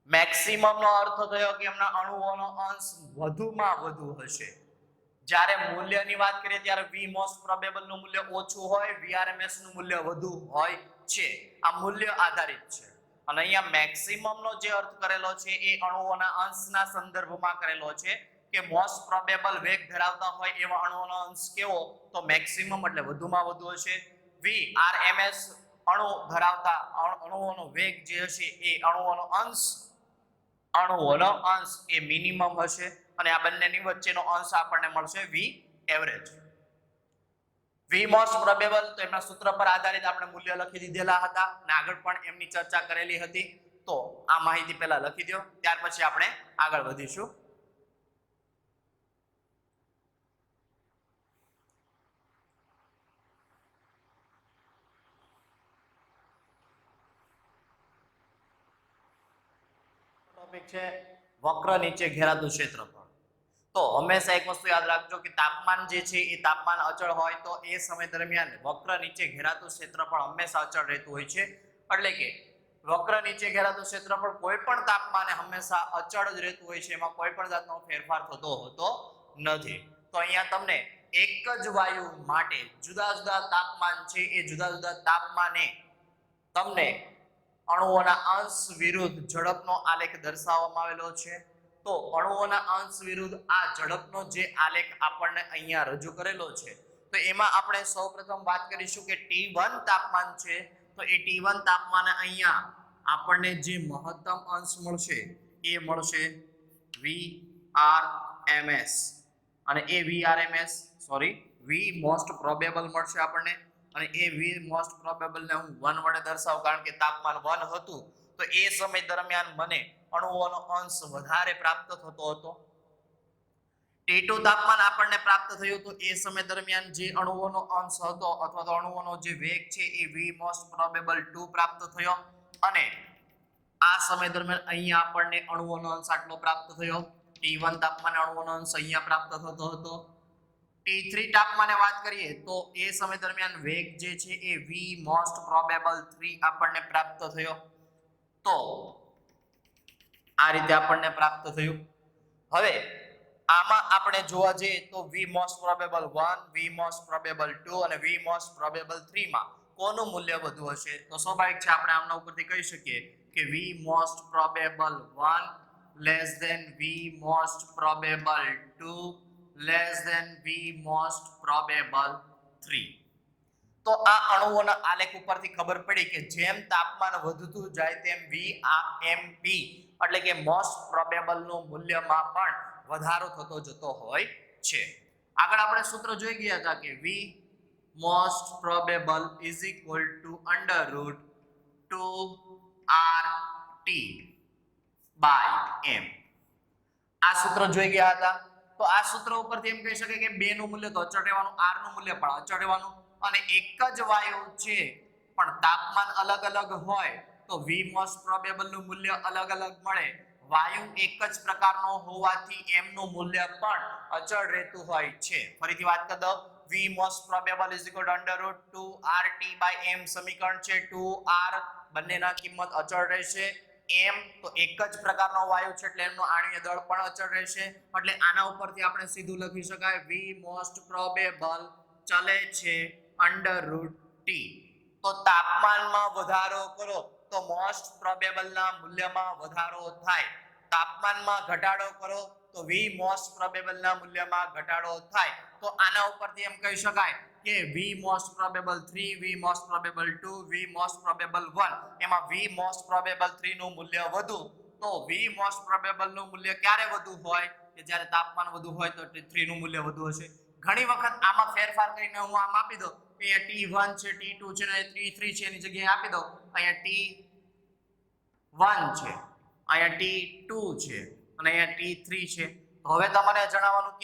મેક્સિમમ નો અર્થ થયો કે એમના અણુઓનો અંશ વધુમાં વધુ હશે. જ્યારે મૂલ્યની વાત કરીએ ત્યારે v મોસ્ટ પ્રોબેબલ નું મૂલ્ય ઓછું હોય, vrms નું મૂલ્ય વધુ હોય છે. આ મૂલ્ય આધારિત છે. અને અહીંયા મેક્સિમમ નો જે અર્થ કરેલો છે એ અણુઓના અંશના સંદર્ભમાં કરેલો છે કે મોસ્ટ પ્રોબેબલ વેગ ધરાવતા હોય એવા અણુઓનો અંશ કેવો, તો મેક્સિમમ એટલે વધુમાં વધુ હશે. vrms અણુ ધરાવતા અણુઓનો વેગ જે હશે એ અણુઓનો અંશ એ મિનિમમ હશે અને આ બંનેની વચ્ચેનો અંશ આપણને મળશે v average. v most probable તો એમના સૂત્ર પર આધારિત આપણે મૂલ્ય લખી દીધેલા હતા અને આગળ પણ એમની ચર્ચા કરેલી હતી. તો આ માહિતી પહેલા લખી દો, ત્યાર પછી આપણે આગળ વધીશું. ટોપિક છે વક્ર નીચે ઘેરાતું ક્ષેત્રફળ. તો હંમેશા એક વસ્તુ યાદ રાખજો કે તાપમાન જે છે એ તાપમાન અચળ હોય તો એ સમય દરમિયાન વક્ર નીચે ઘેરાતું ક્ષેત્રફળ હંમેશા અચળ રહેતું હોય છે. એટલે કે વક્ર નીચે ઘેરાતું ક્ષેત્રફળ કોઈ પણ તાપમાને હંમેશા અચળ જ રહેતું હોય છે, એમાં કોઈ પણ જાતનો ફેરફાર થતો હોતો નથી. તો અહીંયા તમને એક જ વાયુ માટે જુદા જુદા તાપમાન છે એ જુદા જુદા તાપમાને તમને અણુઓના અંશ વિરુદ્ધ ઝડપનો આલેખ દર્શાવવામાં આવેલો છે. તો અણુઓના અંશ વિરુદ્ધ આ ઝડપનો જે આલેખ આપણને અહીંયા રજૂ કરેલો છે તો એમાં આપણે સૌપ્રથમ વાત કરીશું કે T1 તાપમાન છે. તો એ T1 તાપમાને અહીંયા આપણને જે મહત્તમ અંશ મળશે એ મળશે vrms અને એ v મોસ્ટ પ્રોબેબલ મળશે આપણને. અને એ v મોસ્ટ પ્રોબેબલ ને હું 1 વડે દર્શાવું કારણ કે તાપમાન 1 હતું તો એ સમય દરમિયાન મને અણુઓનો અંશ વધારે પ્રાપ્ત થતો હતો. T2 તાપમાન આપણને પ્રાપ્ત થયું તો એ સમય દરમિયાન જે અણુઓનો અંશ હતો અથવા તો અણુઓનો જે વેગ છે એ v મોસ્ટ પ્રોબેબલ 2 પ્રાપ્ત થયો અને આ સમય દરમિયાન અહીંયા આપણને અણુઓનો અંશ આટલો પ્રાપ્ત થયો. T1 તાપમાને અણુઓનો અંશ અહીંયા પ્રાપ્ત થતો હતો. T3 તાપમાને વાત કરીએ તો એ સમય દરમિયાન વેગ જે છે એ v મોસ્ટ પ્રોબેબલ 3 આપણને પ્રાપ્ત થયો. તો આ રીતે આપણને પ્રાપ્ત થયું. હવે આમાં આપણે જોવા જઈએ તો v most probable 1, v most probable 2 અને v મોસ્ટ પ્રોબેબલ 3 માં કોનું મૂલ્ય વધુ હશે? તો સ્વાભાવિક છે આપણે આમના ઉપરથી કહી શકીએ કે v most probable 1 less than v most probable 2 less than v most probable 3. તો આ અણુઓના આલેખ ઉપરથી ખબર પડી કે જેમ તાપમાન વધતું જાય તેમ Vmp એટલે કે મોસ્ટ પ્રોબેબલ નું મૂલ્યમાં પણ વધારો થતો જતો હોય છે. આગળ આપણે સૂત્ર જોઈ ગયા હતા કે v most probable is equal to √2RT by m. આ સૂત્ર જોઈ ગયા હતા. તો આ સૂત્ર ઉપરથી એમ કહી શકાય કે 2 નું મૂલ્ય તો અચળ રહેવાનું, r નું મૂલ્ય પણ અચળ રહેવાનું અને એક જ વાયુ છે પણ તાપમાન અલગ અલગ હોય તો v મોસ્ટ પ્રોબેબલ નું મૂલ્ય અલગ અલગ મળે. વાયુ એક જ પ્રકારનો હોવાથી m નું મૂલ્ય પણ અચળ રહેતું હોય છે. ફરીથી વાત કરી દઉં, v most probable is equal to √2RT by m સમીકરણ છે. 2r બંનેના કિંમત અચળ રહેશે. m તો એક જ પ્રકારનો વાયુ છે એટલે એમનો આણ્વીય દળ પણ અચળ રહેશે. એટલે આના ઉપરથી આપણે સીધું લખી શકાય v મોસ્ટ પ્રોબેબલ ચલે છે √t. તો તાપમાનમાં વધારો કરો તો મોસ્ટ પ્રોબેબલ ના મૂલ્યમાં વધારો થાય. તાપમાનમાં ઘટાડો કરો તો v મોસ્ટ પ્રોબેબલ ના મૂલ્યમાં ઘટાડો થાય. તો આના ઉપરથી એમ કહી શકાય કે v most probable 3, v most probable 2, v most probable 1 એમાં v મોસ્ટ પ્રોબેબલ 3 નું મૂલ્ય વધુ. તો v મોસ્ટ પ્રોબેબલ નું મૂલ્ય ક્યારે વધુ હોય કે જ્યારે તાપમાન વધુ હોય તો 3 નું મૂલ્ય વધુ હશે. ઘણી વખત આમાં ફેરફાર કરીને હું આમ આપી દઉં કે અહીંયા T1 છે, T2 છે અને T3 છે એની જગ્યાએ આપી દઉં અહીંયા T1 છે, અહીંયા T2 છે અને અહીંયા T3 છે. તો હવે તમને જણાવવાનું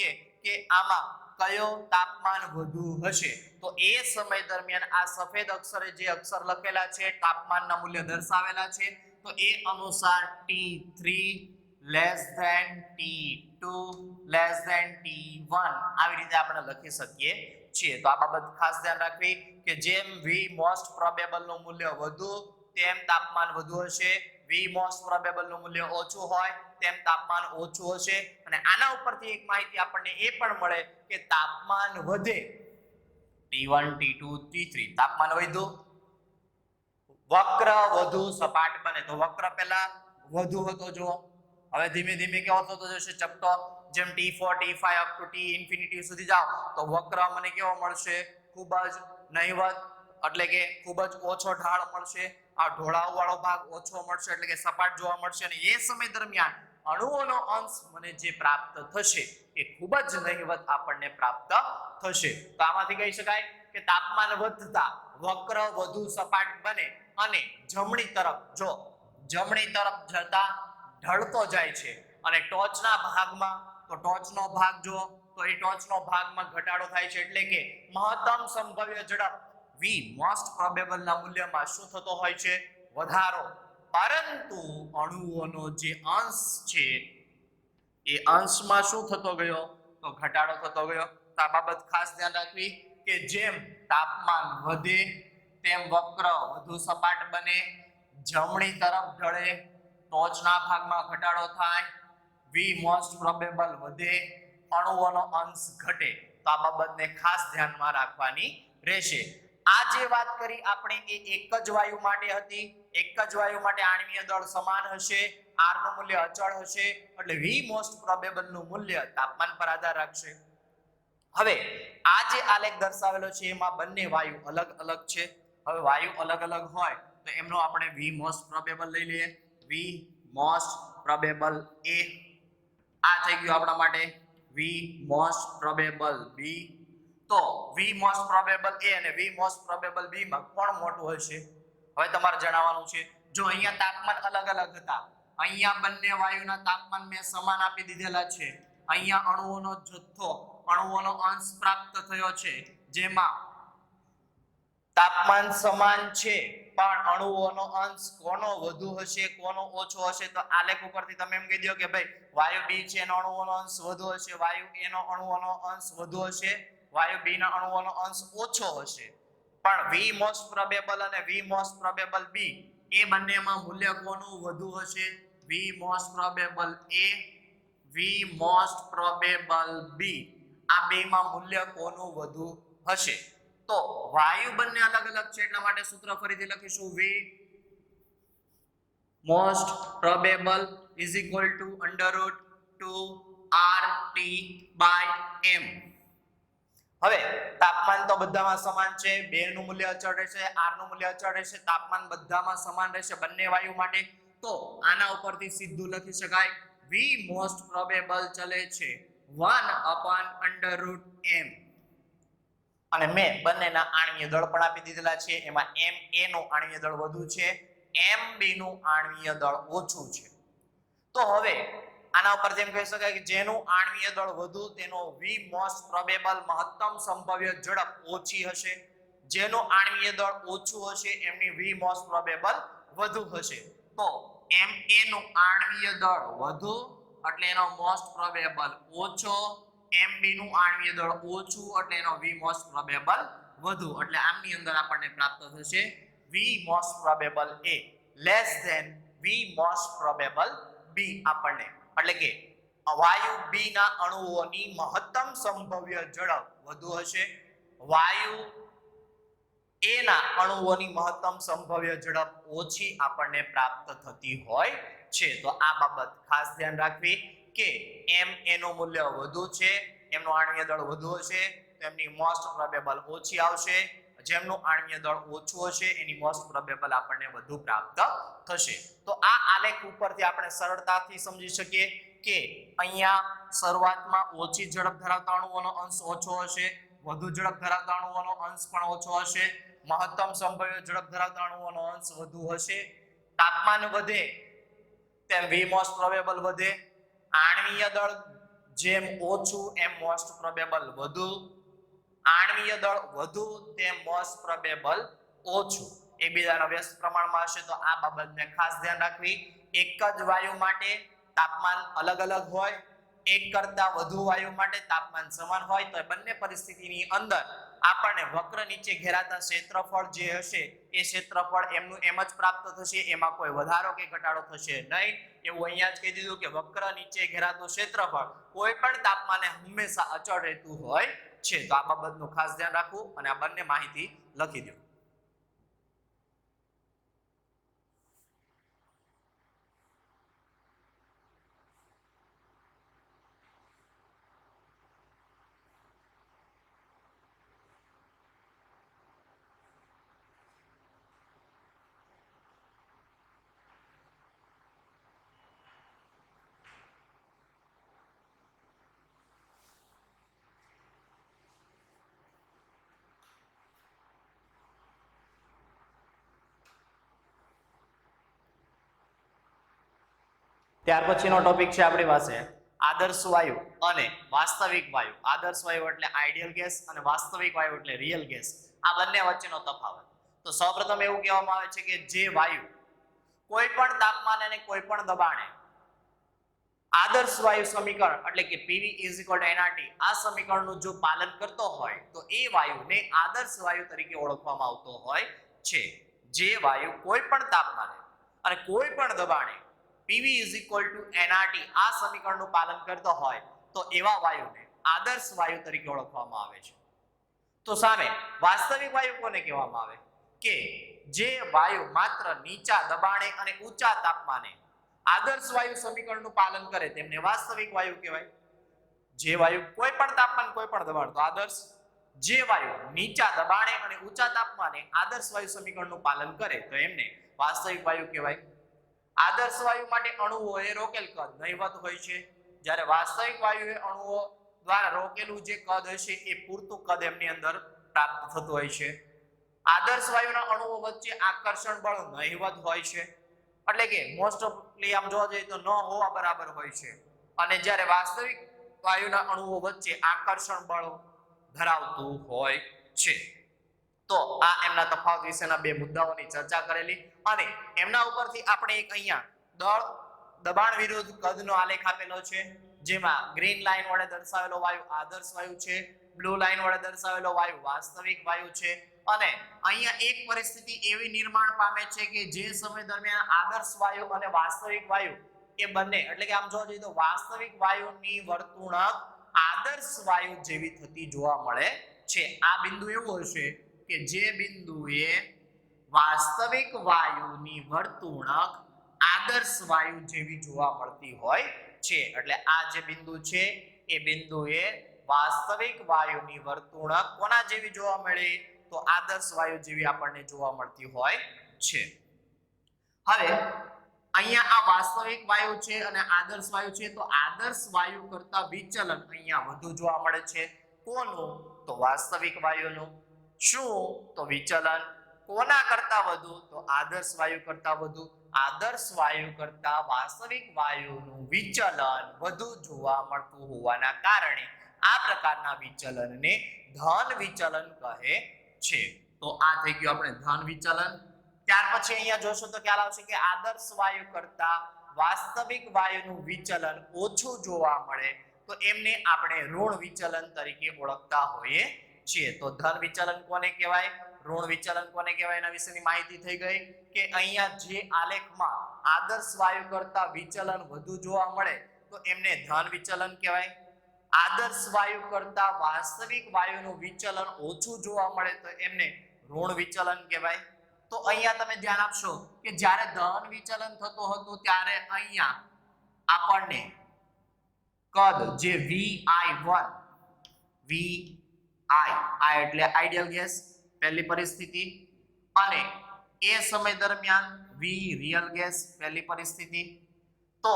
કે આમાં કયો તાપમાન વધુ હશે. તો એ સમય દરમિયાન આ સફેદ અક્ષરે જે અક્ષર લખેલા છે તાપમાનના મૂલ્ય દર્શાવેલા છે તો એ અનુસાર T3 less than T2 less than T1 આવી રીતે આપણે લખી શકીએ છીએ. તો આ બાબત ખાસ ધ્યાન રાખવી કે જેમ V મોસ્ટ પ્રોબેબલ નું મૂલ્ય વધુ તેમ તાપમાન વધુ હશે. V મોસ્ટ પ્રોબેબલ નું મૂલ્ય ઓછું હોય તેમ તાપમાન ઓછું હશે. અને આના ઉપરથી એક માહિતી આપણને એ પણ મળે કે તાપમાન વધે T1 T2 T3 તાપમાન વધ્યું વક્ર વધુ સપાટ બને. તો વક્ર પહેલા વધુ હતો જો હવે ધીમે ધીમે કેવો થતો જશે ચપટો. જેમ T4 T5 up to T infinity સુધી જાવ તો વક્ર મને કેવો મળશે ખૂબ જ નહિવત એટલે કે ખૂબ જ ઓછો ઢાળ મળશે. આ ઢોળાવ વાળો ભાગ ઓછો મળશે એટલે કે સપાટ જોવા મળશે. અને એ સમય દરમિયાન અણુઓનો અંશ મને જે પ્રાપ્ત થશે એ ખૂબ જ નહિવત આપણને પ્રાપ્ત થશે. તો આમાંથી કહી શકાય કે તાપમાન વધતા વક્ર વધુ સપાટ બને અને જમણી તરફ જતા ઢળતો જાય છે. અને ટોચના ભાગમાં તો ટોચનો ભાગ જો તો એ ટોચનો ભાગમાં ઘટાડો થાય છે એટલે કે મહત્તમ સંભવ્ય ઝડપ V મોસ્ટ પ્રોબેબલ ના મૂલ્યમાં શું થતો હોય છે વધારો. પરંતુ અણુઓનો જે અંશ છે એ અંશમાં શું થતો ગયો તો ઘટાડો થતો ગયો. તો આ બાબત ખાસ ધ્યાન રાખવી કે જેમ તાપમાન વધે તેમ વક્ર વધુ સપાટ બને જમણી તરફ ઢળે ટોચના ભાગમાં ઘટાડો થાય V મોસ્ટ પ્રોબેબલ વધે અણુઓનો અંશ ઘટે. તો આ બાબતને ખાસ ધ્યાનમાં રાખવાની રહેશે. આ જે વાત કરી આપણે એ એક જ વાયુ માટે હતી. એક જ વાયુ માટે આણ્વીય દળ સમાન હશે R નું મૂલ્ય અચળ હશે એટલે V મોસ્ટ પ્રોબેબલ નું મૂલ્ય તાપમાન પર આધાર રાખશે. હવે આ જે આલેખ દર્શાવેલો છે એમાં બંને વાયુ અલગ અલગ છે. હવે વાયુ અલગ અલગ હોય તો એમનો આપણે V મોસ્ટ પ્રોબેબલ લઈ લઈએ. V મોસ્ટ પ્રોબેબલ A આ થઈ ગયું આપણા માટે V મોસ્ટ પ્રોબેબલ B. તો V મોસ્ટ પ્રોબેબલ A અને V મોસ્ટ પ્રોબેબલ B માં કોણ મોટું હશે હવે તમારે જણાવવાનું છે. જો અહીંયા તાપમાન અલગ અલગ હતા અહીંયા બંને વાયુના તાપમાન મેં સમાન આપી દીધેલા છે. અહીંયા અણુઓનો જથ્થો અણુઓનો અંશ પ્રાપ્ત થયો છે જેમાં તાપમાન સમાન છે પણ અણુઓનો અંશ કોનો વધુ હશે કોનો ઓછો હશે. તો આલેખ ઉપરથી તમે એમ કહી દો કે ભાઈ વાયુ B છે એનો અણુઓનો અંશ વધુ હશે વાયુ A નો અણુઓનો અંશ વધુ હશે વાયુ B ના અણુઓનો અંશ ઓછો હશે. પણ V મોસ્ટ પ્રોબેબલ અને V મોસ્ટ પ્રોબેબલ B એ બંનેમાં મૂલ્ય કોનું વધુ હશે V most probable A V most probable B આ બેમાં મૂલ્ય કોનું વધુ હશે. તો વાયુ બંને અલગ અલગ છે એટલા માટે સૂત્ર ફરીથી લખીશું V most probable is equal two √2RT/m. હવે તાપમાન તો બધામાં સમાન છે બે નું મૂલ્ય અચળ રહેશે R નું મૂલ્ય અચળ રહેશે તાપમાન બધામાં સમાન રહેશે બંને વાયુ માટે. તો આના ઉપરથી સીધું લખી શકાય V મોસ્ટ પ્રોબેબલ ચલે છે 1/√m. અને મેં બંનેના આણ્વીય દળ પણ આપી દીધેલા છે. એમાં Ma નું આણ્વીય દળ વધુ છે Mb નું આણ્વીય દળ ઓછું છે. તો હવે આના ઉપર જેમ કહી શકાય કે જેનું આણ્વીય દળ વધુ તેનો V મોસ્ટ પ્રોબેબલ મહત્તમ સંભવ્ય ઝડપ ઓછી હશે. જેનું આણ્વીય દળ ઓછું હશે એમની V મોસ્ટ પ્રોબેબલ વધુ હશે. તો Ma નું આણ્વીય દળ વધુ એટલે એનો મોસ્ટ પ્રોબેબલ ઓછો Mb નું આણ્વીય દળ ઓછું એટલે એનો V મોસ્ટ પ્રોબેબલ વધુ. એટલે આમની અંદર આપણને પ્રાપ્ત થશે V most probable A less than V most probable B આપણને એટલે કે વાયુ B ના અણુઓની મહત્તમ સંભવ્ય ઝડપ વધુ હશે વાયુ A ના અણુઓની મહત્તમ સંભવ્ય ઝડપ ઓછી આપણને પ્રાપ્ત થતી હોય છે. તો આ બાબત ખાસ ધ્યાન રાખવી કે Ma નું મૂલ્ય વધુ છે એમનું આણ્વીય દળ વધુ હશે તો એમની મોસ્ટ પ્રોબેબલ ઓછી આવશે. જેમનું આણ્વીય દળ ઓછું હશે એની મોસ્ટ પ્રોબેબલ આપણને વધુ પ્રાપ્ત થશે. તો આ આલેખ ઉપરથી આપણે સરળતાથી સમજી શકીએ કે અહીંયા શરૂઆતમાં ઓછી ઝડપ ધરાવતા અણુઓનો અંશ ઓછો હશે વધુ ઝડપ ધરાવતા અણુઓનો અંશ પણ ઓછો હશે મહત્તમ સંભવ્ય ઝડપ ધરાવતા અણુઓનો અંશ વધુ હશે. તાપમાન વધે તેમ V મોસ્ટ પ્રોબેબલ વધે આણ્વીય દળ જેમ ઓછું એમ મોસ્ટ પ્રોબેબલ વધુ, આણ્વીય દળ વધુ તેમ મોસ્ટ પ્રોબેબલ ઓછું. એકબીજાના વ્યસ્ત પ્રમાણમાં હશે તો આ બાબતને ખાસ ધ્યાન રાખવી. એક જ વાયુ માટે તાપમાન અલગ અલગ હોય, એક કરતા વધુ વાયુ માટે તાપમાન સમાન હોય તો બંને પરિસ્થિતિની અંદર આપણને વક્ર નીચે ઘેરાતા ક્ષેત્રફળ જે હશે એ ક્ષેત્રફળ એમનું એમ જ પ્રાપ્ત થશે, એમાં કોઈ વધારો કે ઘટાડો થશે નહીં. એવું અહીંયા જ કહી દીધું કે વક્ર નીચે ઘેરાતું ક્ષેત્રફળ કોઈ પણ તાપમાને હંમેશા અચળ રહેતું હોય છે. તો આ બાબતનું ખાસ ધ્યાન રાખવું અને આ બંને માહિતી લખી દો. ત્યાર પછીનો ટોપિક છે આપણી પાસે આદર્શ વાયુ અને વાસ્તવિક વાયુ. આદર્શ વાયુ એટલે આઈડિયલ ગેસ અને વાસ્તવિક વાયુ એટલે રિયલ ગેસ. આ બંને વચ્ચેનો તફાવત. તો સૌપ્રથમ એવું કહેવામાં આવે છે કે જે વાયુ કોઈ પણ તાપમાને અને કોઈ પણ દબાણે આદર્શ વાયુ સમીકરણ એટલે કે PV = nRT આ સમીકરણનું જો પાલન કરતો હોય તો એ વાયુને આદર્શ વાયુ તરીકે ઓળખવામાં આવતો હોય છે. જે વાયુ કોઈ પણ તાપમાને અને કોઈ પણ દબાણે PV = nRT આ સમીકરણનું પાલન કરતો હોય તો એવા વાયુને આદર્શ વાયુ તરીકે ઓળખવામાં આવે છે. તો સામે વાસ્તવિક વાયુ કોને કહેવામાં આવે? કે જે વાયુ માત્ર નીચા દબાણે અને ઊંચા તાપમાને આદર્શ વાયુ સમીકરણનું પાલન કરે તેમને વાસ્તવિક વાયુ કહેવાય. જે વાયુ કોઈ પણ તાપમાન કોઈ પણ દબાણ તો આદર્શ, જે વાયુ નીચા દબાણે અને ઊંચા તાપમાને આદર્શ વાયુ સમીકરણનું પાલન કરે તો એમને વાસ્તવિક વાયુ કહેવાય. આદર્શ વાયુ માટે અણુઓ એ રોકેલ કદ નહીવત હોય છે, જ્યારે વાસ્તવિક વાયુ એ અણુઓ દ્વારા રોકેલું જે કદ હશે એ પૂરતું કદ એમની અંદર પ્રાપ્ત થતું હોય છે. આદર્શ વાયુના અણુઓ વચ્ચે આકર્ષણ બળ નહીવત હોય છે, એટલે કે મોસ્ટ ઓફલી આમ જોવા જઈએ તો ન હોવા બરાબર હોય છે. અને જ્યારે વાસ્તવિક વાયુના અણુઓ વચ્ચે આકર્ષણ બળ ધરાવતું હોય છે. તો આ એમના તફાવત વિશેના બે મુદ્દાઓની ચર્ચા કરેલી અને એમના ઉપરથી આપણે એક અહીંયા દબાણ વિરુદ્ધ કદનો આલેખ આપેલો છે, જેમાં ગ્રીન લાઈન વડે દર્શાવેલો વાયુ આદર્શ વાયુ છે, બ્લુ લાઈન વડે દર્શાવેલો વાયુ વાસ્તવિક વાયુ છે. અને અહીંયા એક પરિસ્થિતિ એવી નિર્માણ પામે છે કે જે સમય દરમિયાન આદર્શ વાયુ અને વાસ્તવિક વાયુ એ બંને એટલે કે આમ જોવા જઈએ તો વાસ્તવિક વાયુની વર્તુણક આદર્શ વાયુ જેવી થતી જોવા મળે છે. આ બિંદુ એવું હશે કે જે બિંદુએ વાસ્તવિક વાયુની વર્તુણક આદર્શ વાયુ જેવી જોવા મળતી હોય છે. એટલે આ જે બિંદુ છે એ બિંદુએ વાસ્તવિક વાયુની વર્તુણક કોના જેવી જોવા મળે તો આદર્શ વાયુ જેવી આપણને જોવા મળતી હોય છે. હવે અહીંયા આ વાસ્તવિક વાયુ છે અને આદર્શ વાયુ છે, તો આદર્શ વાયુ કરતા વિચલન અહીંયા વધુ જોવા મળે છે. કોનું? તો વાસ્તવિક વાયુનું. શું? તો વિચલન કોના કરતા વધુ? તો આદર્શ વાયુ કરતા વધુ. આદર્શ વાયુ કરતા વાસ્તવિક વાયુનું વિચલન વધુ જોવા મળતું હોવાના કારણે આ પ્રકારના વિચલનને ધન વિચલન કહે છે. તો આ થઈ ગયું આપણે ધન વિચલન. ત્યાર પછી અહીંયા જોશો તો ખ્યાલ આવશે કે આદર્શ વાયુ કરતા વાસ્તવિક વાયુનું વિચલન ઓછું જોવા મળે તો એમને આપણે ઋણ વિચલન તરીકે ઓળખતા હોઈએ છીએ. તો ધન વિચલન કોને કહેવાય, ઋણ વિચલન કોને કહેવાય એના વિશેની માહિતી થઈ ગઈ કે અહીંયા જે આલેખમાં આદર્શ વાયુ કરતા વિચલન વધુ જોવા મળે તો એમને ધન વિચલન કહેવાય. આદર્શ વાયુ કરતા વાસ્તવિક વાયુનું વિચલન ઓછું જોવા મળે તો એમને ઋણ વિચલન કહેવાય. તો અહીંયા તમે ધ્યાન આપશો કે જ્યારે ધન વિચલન થતું હતું ત્યારે અહીંયા આપણને કદ જે Vi1 Vi એટલે આઈડિયલ ગેસ પહેલી પરિસ્થિતિ અને એ સમય દરમિયાન V રિયલ ગેસ પહેલી પરિસ્થિતિ. તો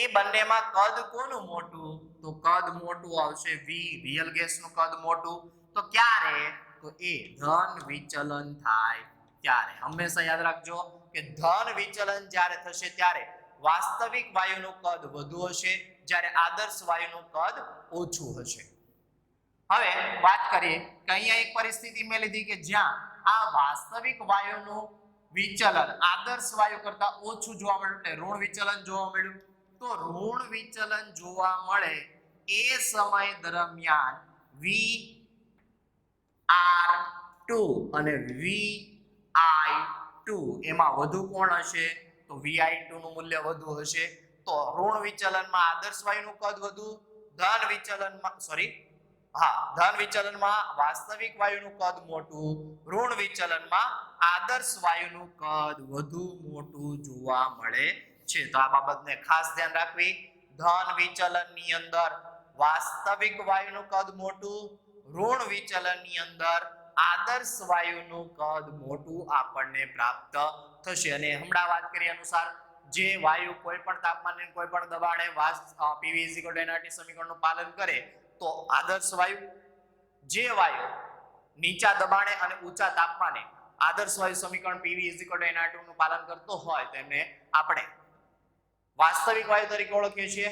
એ બંનેમાં કદ કોનું મોટું? તો કદ મોટું આવશે V રિયલ ગેસનું કદ મોટું. તો ક્યારે? તો એ ધન વિચલન થાય ત્યારે. હંમેશા યાદ રાખજો કે ધન વિચલન જ્યારે થશે ત્યારે વાસ્તવિક વાયુનું કદ વધુ હશે જ્યારે આદર્શ વાયુનું કદ ઓછું હશે. હવે વાત કરીએ કે અહીંયા એક પરિસ્થિતિ મેં લીધી કે જ્યાં આ વાસ્તવિક વાયુનું વિચલન આદર્શ વાયુ કરતા ઓછું જોવા મળ્યું એટલે ઋણ વિચલન જોવા મળ્યું. તો ઋણ વિચલન જોવા મળે એ સમય દરમિયાન VR2 અને VI2 એમાં વધુ કોણ હશે? તો VI2 નું મૂલ્ય વધુ હશે. તો ઋણ વિચલનમાં આદર્શ વાયુનું કદ વધુ, ધન વિચલનમાં ધન વિચલનમાં વાસ્તવિક વાયુનું કદ મોટું, ઋણ વિચલનમાં આદર્શ વાયુનું કદ વધુ મોટું જોવા મળે છે. તો આ બાબતને ખાસ ધ્યાન રાખવી. ધન વિચલનની અંદર વાસ્તવિક વાયુનું કદ મોટું, ઋણ વિચલનની અંદર આદર્શ વાયુનું કદ મોટું આપણને પ્રાપ્ત થશે. અને હમણાં વાત કરી અનુસાર જે વાયુ કોઈ પણ તાપમાને કોઈ પણ દબાણે PV = nRT સમીકરણનું પાલન કરે તો આદર્શ વાયુ, જે વાયુ નીચા દબાણે અને ઊંચા તાપમાને આદર્શ વાયુ સમીકરણ PV = nRT નું પાલન કરતો હોય તેમને આપણે વાસ્તવિક વાયુ તરીકે ઓળખીએ છીએ.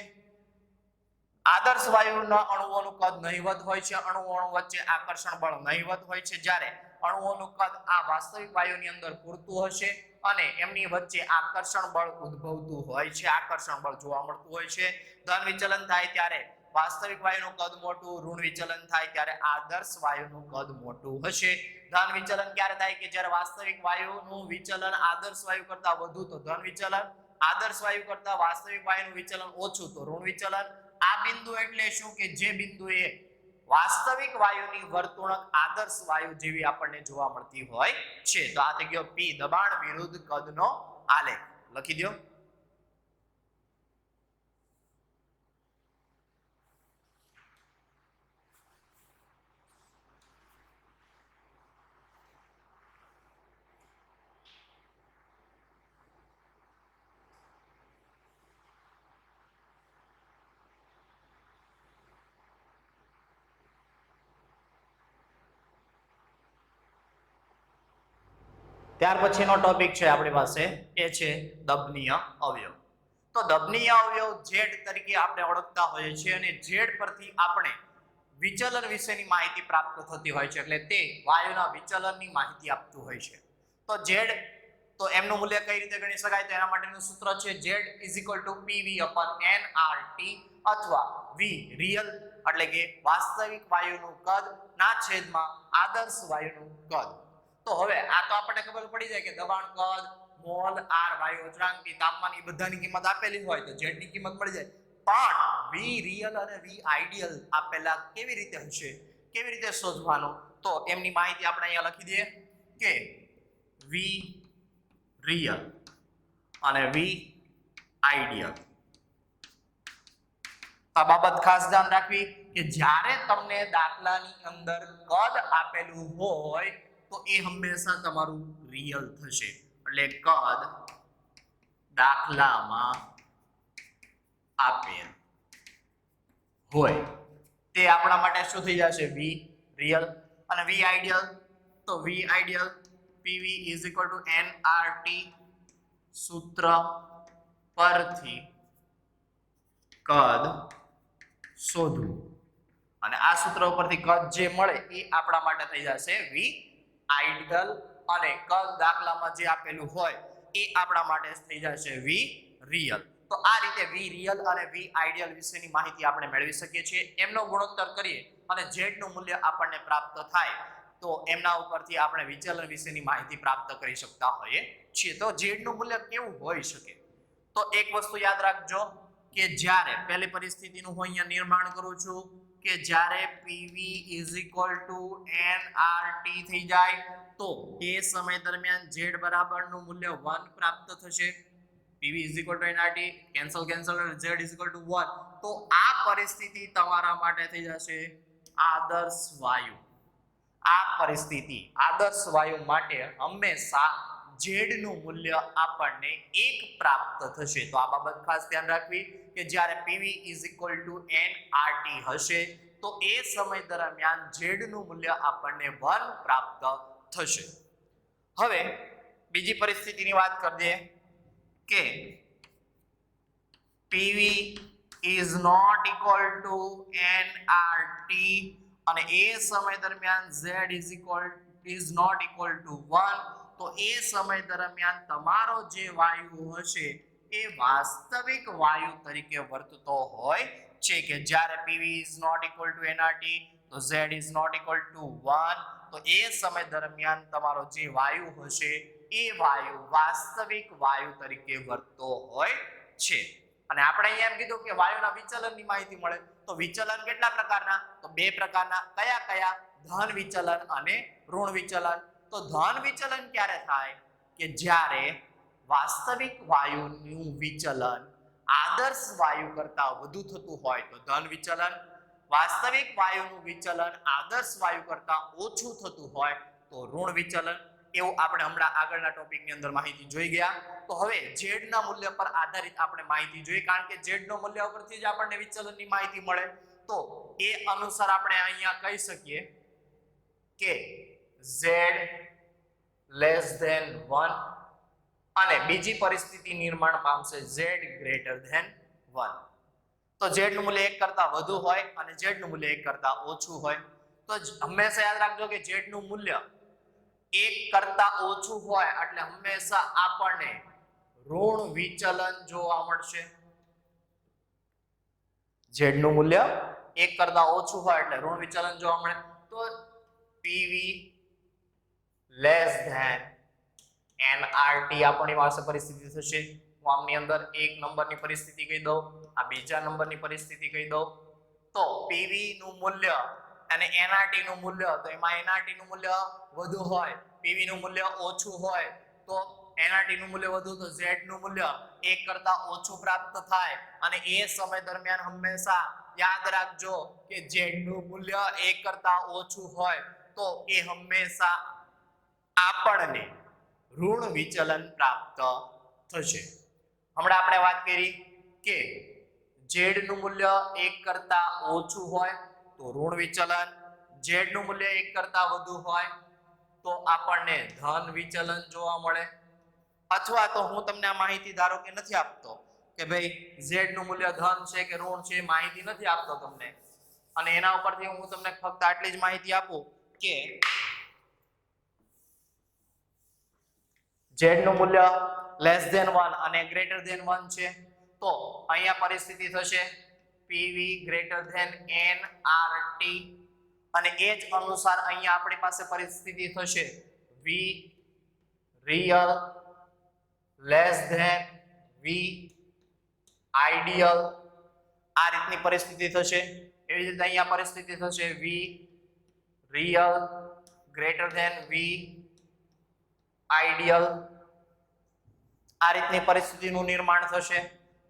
આદર્શ વાયુના અણુઓનું કદ નહિવત હોય છે, અણુ વચ્ચે આકર્ષણ બળ નહિવત હોય છે, જ્યારે અણુઓનું કદ આ વાસ્તવિક વાયુની અંદર પૂરતું હશે અને એમની વચ્ચે આકર્ષણ બળ ઉદ્ભવતું હોય છે, આકર્ષણ બળ જોવા મળતું હોય છે. ધન વિચલન થાય ત્યારે વાસ્તવિક વાયુનું કદ મોટું, ઋણ વિચલન થાય ત્યારે આદર્શ વાયુનું કદ મોટું હશે. ધન વિચલન ક્યારે થાય? કે જ્યારે વાસ્તવિક વાયુનું વિચલન આદર્શ વાયુ કરતા વધુ તો ધન વિચલન, આદર્શ વાયુ કરતા વાસ્તવિક વાયુનું વિચલન ઓછું તો ઋણ વિચલન. આ બિંદુ એટલે શું? કે જે બિંદુએ વાસ્તવિક વાયુની વર્તુણક આદર્શ વાયુ જેવી આપણને જોવા મળતી હોય છે. તો આ થઈ ગયો P દબાણ વિરુદ્ધ કદનો આલેખ. લખી દો. ત્યાર પછીનો ટોપિક છે આપણી પાસે એ છે દબનીય અવયવ. તો દબનીય અવયવ Z તરીકે આપણે ઓળખતા હોઈએ છીએ અને Z પરથી આપણે વિચલન વિશેની માહિતી પ્રાપ્ત થતી હોય છે, એટલે તે વાયુના વિચલનની માહિતી આપતું હોય છે. તો Z તો એમનું મૂલ્ય કઈ રીતે ગણી શકાય? તો એના માટેનું સૂત્ર છે Z = PV/nRT અથવા V રિયલ એટલે કે વાસ્તવિક વાયુનું કદ ના છેદમાં આદર્શ વાયુનું કદ. તો હવે આ તો આપણને ખબર પડી જાય કે દબાણ, કદ, મોલ, r, વાયુ અચળાંક, તાપમાન એ બધાની કિંમત આપેલી હોય તો Z ની કિંમત મળી જાય. પણ V રિયલ અને V આઈડિયલ આપેલા કેવી રીતે હશે, કેવી રીતે શોધવાનું? તો એમની માહિતી આપણે અહીંયા લખી દઈએ કે V રિયલ અને V આઈડિયલ. આ બાબત ખાસ ધ્યાન રાખવી કે જ્યારે તમને દાખલાની અંદર કદ આપેલું હોય તો એ હંમેશા તમારું રિયલ થશે. એટલે કદ દાખલામાં આપેલ હોય તે આપણા માટે શું થઈ જશે? V real. અને V આઈડિયલ, તો V આઈડિયલ PV = nRT સૂત્ર પરથી કદ શોધવું. અને આ સૂત્ર ઉપરથી કદ જે મળે એ આપણા માટે થઈ જશે V આઈડિયલ અને કદ દાખલામાં જે આપેલું હોય એ આપણા માટે થઈ જશે V રિયલ. તો આ રીતે V રિયલ અને V આઈડિયલ વિશેની માહિતી આપણે મેળવી શકીએ છીએ. એમનો ગુણોત્તર કરીએ અને Z નું મૂલ્ય આપણને પ્રાપ્ત થાય તો એમના ઉપરથી આપણે વિચલન વિશેની માહિતી પ્રાપ્ત કરી શકતા હોઈએ છીએ. તો Z નું મૂલ્ય કેવું હોઈ શકે? તો એક વસ્તુ યાદ રાખજો કે જ્યારે પહેલી પરિસ્થિતિનું હું અહીંયા નિર્માણ કરું છું કે જ્યારે PV = nRT થઈ જાય તો એ સમય દરમિયાન Z બરાબરનું મૂલ્ય 1 પ્રાપ્ત થશે. PV = nRT cancel Z = 1. તો આ પરિસ્થિતિ તમારા માટે થઈ જશે આદર્શ વાયુ. આ પરિસ્થિતિ આદર્શ વાયુ માટે હંમેશા Z નું મૂલ્ય આપણને 1 પ્રાપ્ત થશે. તો આ બાબત ખાસ ધ્યાન રાખવી કે જ્યારે PV = nRT હશે તો એ સમય દરમિયાન Z નું મૂલ્ય આપણને 1 પ્રાપ્ત થશે. હવે બીજી પરિસ્થિતિની વાત કરીએ કે PV is not equal to nRT અને એ સમય દરમિયાન z is not equal to 1 તો એ સમય દરમિયાન તમારો જે વાયુ હશે એ વાસ્તવિક વાયુ તરીકે વર્તતો હોય છે કે જ્યારે PV is not equal to nRT તો z is not equal to 1 તો એ સમય દરમિયાન તમારો જે વાયુ હશે એ વાયુ વાસ્તવિક વાયુ તરીકે વર્તતો હોય છે અને આપણે અહીંયા એમ કીધું કે વાયુના વિચલનની માહિતી મળે તો વિચલન કેટલા પ્રકારના તો બે પ્રકારના કયા કયા ધન વિચલન અને ઋણ વિચલન તો ધન વિચલન ક્યારે થાય કે જ્યારે વાસ્તવિક વાયુનું વિચલન આદર્શ વાયુ કરતા વધુ થતું હોય તો ધન વિચલન વાસ્તવિક વાયુનું વિચલન આદર્શ વાયુ કરતા ઓછું થતું હોય તો ઋણ વિચલન એવું આપણે હમણાં આગળના ટોપિકની અંદર માહિતી જોઈ ગયા તો હવે z ના મૂલ્ય પર આધારિત આપણે માહિતી જોઈએ કારણ કે z નો મૂલ્ય ઉપરથી જ આપણને વિચલનની માહિતી મળે તો એ અનુસાર આપણે અહીંયા કહી શકીએ કે z લેસ ધેન 1 અને બીજી પરિસ્થિતિ નિર્માણ પામશે z ગ્રેટર ધેન 1 તો z નું મૂલ્ય 1 કરતા વધુ હોય અને z નું મૂલ્ય 1 કરતા ઓછું હોય તો હંમેશા યાદ રાખજો કે z નું મૂલ્ય 1 કરતા ઓછું હોય એટલે હંમેશા આપણને ઋણ વિચલન જોવા મળશે z નું મૂલ્ય 1 કરતા ઓછું હોય એટલે ઋણ વિચલન જોવા મળે તો PV લેસ ધેન nRT આપણી પાસે પરિસ્થિતિ થશે હું આમની અંદર 1 નંબરની પરિસ્થિતિ કહી દઉં આ બીજા નંબરની પરિસ્થિતિ કહી દઉં તો PV નું મૂલ્ય અને nRT નું મૂલ્ય તો એમાં nRT નું મૂલ્ય વધુ હોય PV નું મૂલ્ય ઓછું હોય તો nRT નું મૂલ્ય વધુ તો z નું મૂલ્ય 1 કરતા ઓછું પ્રાપ્ત થાય અને એ સમય દરમિયાન હંમેશા યાદ રાખજો કે z નું મૂલ્ય 1 કરતા ઓછું હોય તો એ હંમેશા આપણને ઋણ વિચલન પ્રાપ્ત થશે હમણાં આપણે વાત કરી કે z નું મૂલ્ય 1 કરતા ઓછું હોય તો ઋણ વિચલન z નું મૂલ્ય 1 કરતા વધુ હોય તો આપણને ધન વિચલન જોવા મળે અથવા તો હું તમને આ માહિતી ધારો કે નથી આપતો કે ભાઈ z નું મૂલ્ય ધન છે કે ઋણ છે માહિતી નથી આપતો તમને અને એના ઉપરથી હું તમને ફક્ત આટલી જ માહિતી આપું કે z નું મૂલ્ય લેસ ધેન 1 અને ગ્રેટર ધેન 1 છે તો અહીંયા પરિસ્થિતિ થશે PV ગ્રેટર ધેન nRT અને એ જ અનુસાર અહીંયા આપણી પાસે પરિસ્થિતિ થશે V real less than V ideal આ રીતની પરિસ્થિતિ થશે એવી રીતે અહીંયા પરિસ્થિતિ થશે V real greater than V ideal આ રીતની પરિસ્થિતિનું નિર્માણ થશે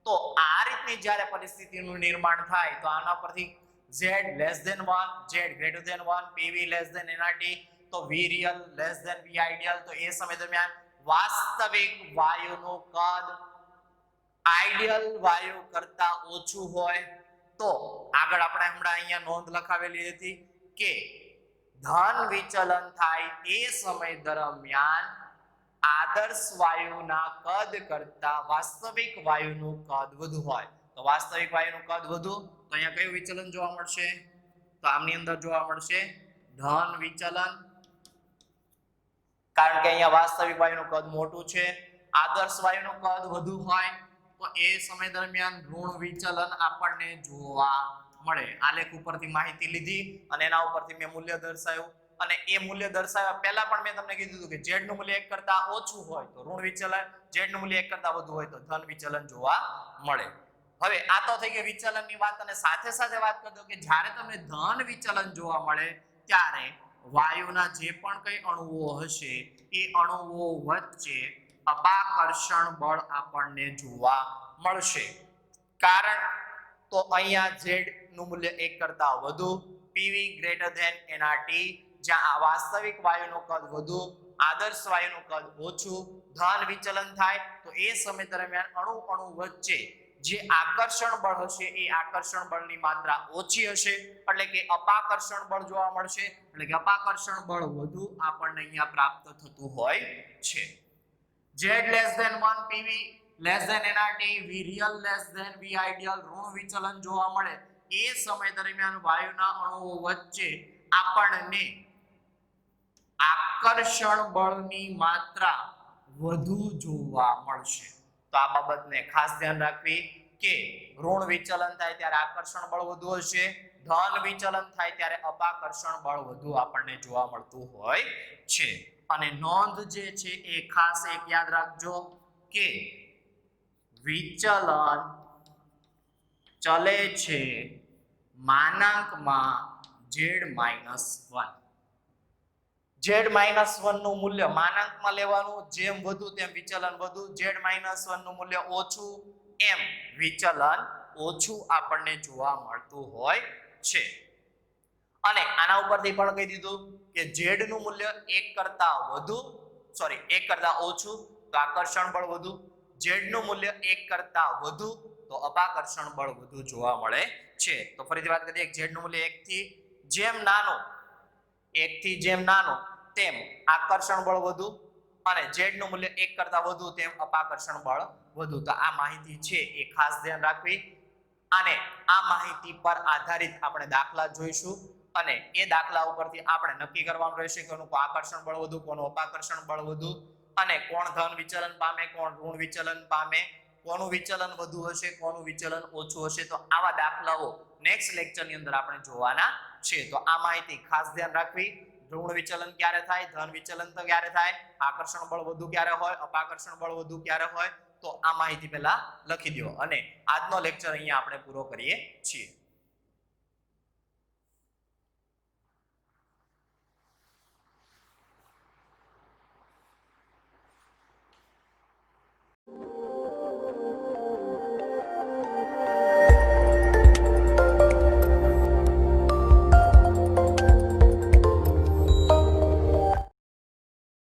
તો આ રીતની જ્યારે પરિસ્થિતિનું નિર્માણ થાય તો આના પરથી z less than 1 z greater than 1 PV less than nRT તો V real less than V ideal તો એ સમય દરમિયાન વાસ્તવિક વાયુનું કદ આઈડિયલ વાયુ કરતા ઓછું હોય તો આગળ આપણે હમણાં અહીંયા નોંધ લખાવેલી હતી કે ધન વિચલન થાય એ સમય દરમિયાન આદર્શ વાયુના કદ કરતા વાસ્તવિક વાયુનું કદ વધુ હોય તો વાસ્તવિક વાયુનું કદ વધુ તો અહીંયા કયું વિચલન જોવા મળશે તો આમની અંદર જોવા મળશે ધન વિચલન કારણ કે અહીંયા વાસ્તવિક વાયુનું કદ મોટું છે આદર્શ વાયુનું કદ વધુ હોય તો એ સમય દરમિયાન ઋણ વિચલન આપણને જોવા મળે આલેખ ઉપરથી માહિતી લીધી અને એના ઉપરથી મેં મૂલ્ય દર્શાવ્યું અને એ મૂલ્ય દર્શાવ્યા પહેલા પણ મેં તમને કીધું હતું કે z નું મૂલ્ય 1 કરતા ઓછું હોય તો ઋણ વિચલન z નું મૂલ્ય 1 કરતા વધુ હોય તો ધન વિચલન જોવા મળે હવે આ તો થઈ ગઈ વિચલનની વાત અને સાથે સાથે વાત કરી દો કે જ્યારે તમને ધન વિચલન જોવા મળે ત્યારે વાયુના જે પણ કઈ અણુઓ હશે એ અણુઓ વચ્ચે અપાકર્ષણ બળ આપણને જોવા મળશે કારણ તો અહીંયા z નું મૂલ્ય 1 કરતા વધુ PV ગ્રેટર ધેન nRT જ્યાં વાસ્તવિક વાયુનું કદ વધુ આદર્શ વાયુનું કદ ઓછું ધન વિચલન થાય તો એ સમય દરમિયાન અણુ વચ્ચે જે આકર્ષણ બળ હશે એ આકર્ષણ બળની માત્રા ઓછી હશે એટલે કે અપાકર્ષણ બળ જોવા મળશે એટલે કે અપાકર્ષણ બળ વધુ આપણને અહીંયા પ્રાપ્ત થતું હોય છે z less than 1 PV less ધેન n R T V real less than V ideal ઋણ વિચલન જોવા મળે એ સમય દરમિયાન વાયુના અણુઓ વચ્ચે આપણને આકર્ષણ બળની માત્રા વધુ જોવા મળશે. તો આ બાબતને ખાસ ધ્યાન રાખવી કે ઋણ વિચલન થાય ત્યારે આકર્ષણ બળ વધુ હશે, ધન વિચલન થાય ત્યારે અપાકર્ષણ બળ વધુ આપણને જોવા મળતું હોય છે. અને નોંધ જે છે એ ખાસ એક યાદ રાખજો કે વિચલન ચલે છે માનાંકમાં z-1. z-1 નું મૂલ્ય માનાંકમાં લેવાનું, જેમ વધુ તેમ વિચલન વધુ, z-1 નું મૂલ્ય ઓછું એમ વિચલન ઓછું આપણને જોવા મળતું હોય છે. અને આના ઉપરથી પણ કહી દીધું કે z નું મૂલ્ય 1 કરતા ઓછું તો આકર્ષણ બળ વધુ, z નું મૂલ્ય 1 કરતા વધુ તો અપાકર્ષણ બળ વધુ જોવા મળે છે. તો ફરીથી વાત કરીએ, z નું મૂલ્ય 1 થી જેમ નાનો તેમ આકર્ષણ બળ વધુ અને z નું મૂલ્ય 1 કરતા વધુ તેમ અપાકર્ષણ બળ વધુ. તો આ માહિતી છે એ ખાસ ધ્યાન રાખવી અને આ માહિતી પર આધારિત આપણે દાખલા જોઈશું અને એ દાખલા ઉપરથી આપણે નક્કી કરવાનું રહેશે કે કોનું આકર્ષણ બળ વધુ, કોનું અપાકર્ષણ બળ વધુ અને કોણ ધન વિચલન પામે, કોણ ઋણ વિચલન પામે, કોનું વિચલન વધુ હશે, કોનું વિચલન ઓછું હશે. તો આવા દાખલાઓ નેક્સ્ટ લેક્ચરની અંદર આપણે જોવાના છે. તો આ માહિતી ખાસ ધ્યાન રાખવી. ઋણ વિચલન ક્યારે થાય, ધન વિચલન તો ક્યારે થાય, આકર્ષણ બળ વધુ ક્યારે હોય, અપાકર્ષણ બળ વધુ ક્યારે હોય, તો આ માહિતી પહેલા લખી દો અને આજનો લેક્ચર અહીંયા આપણે પૂરો કરીએ છીએ.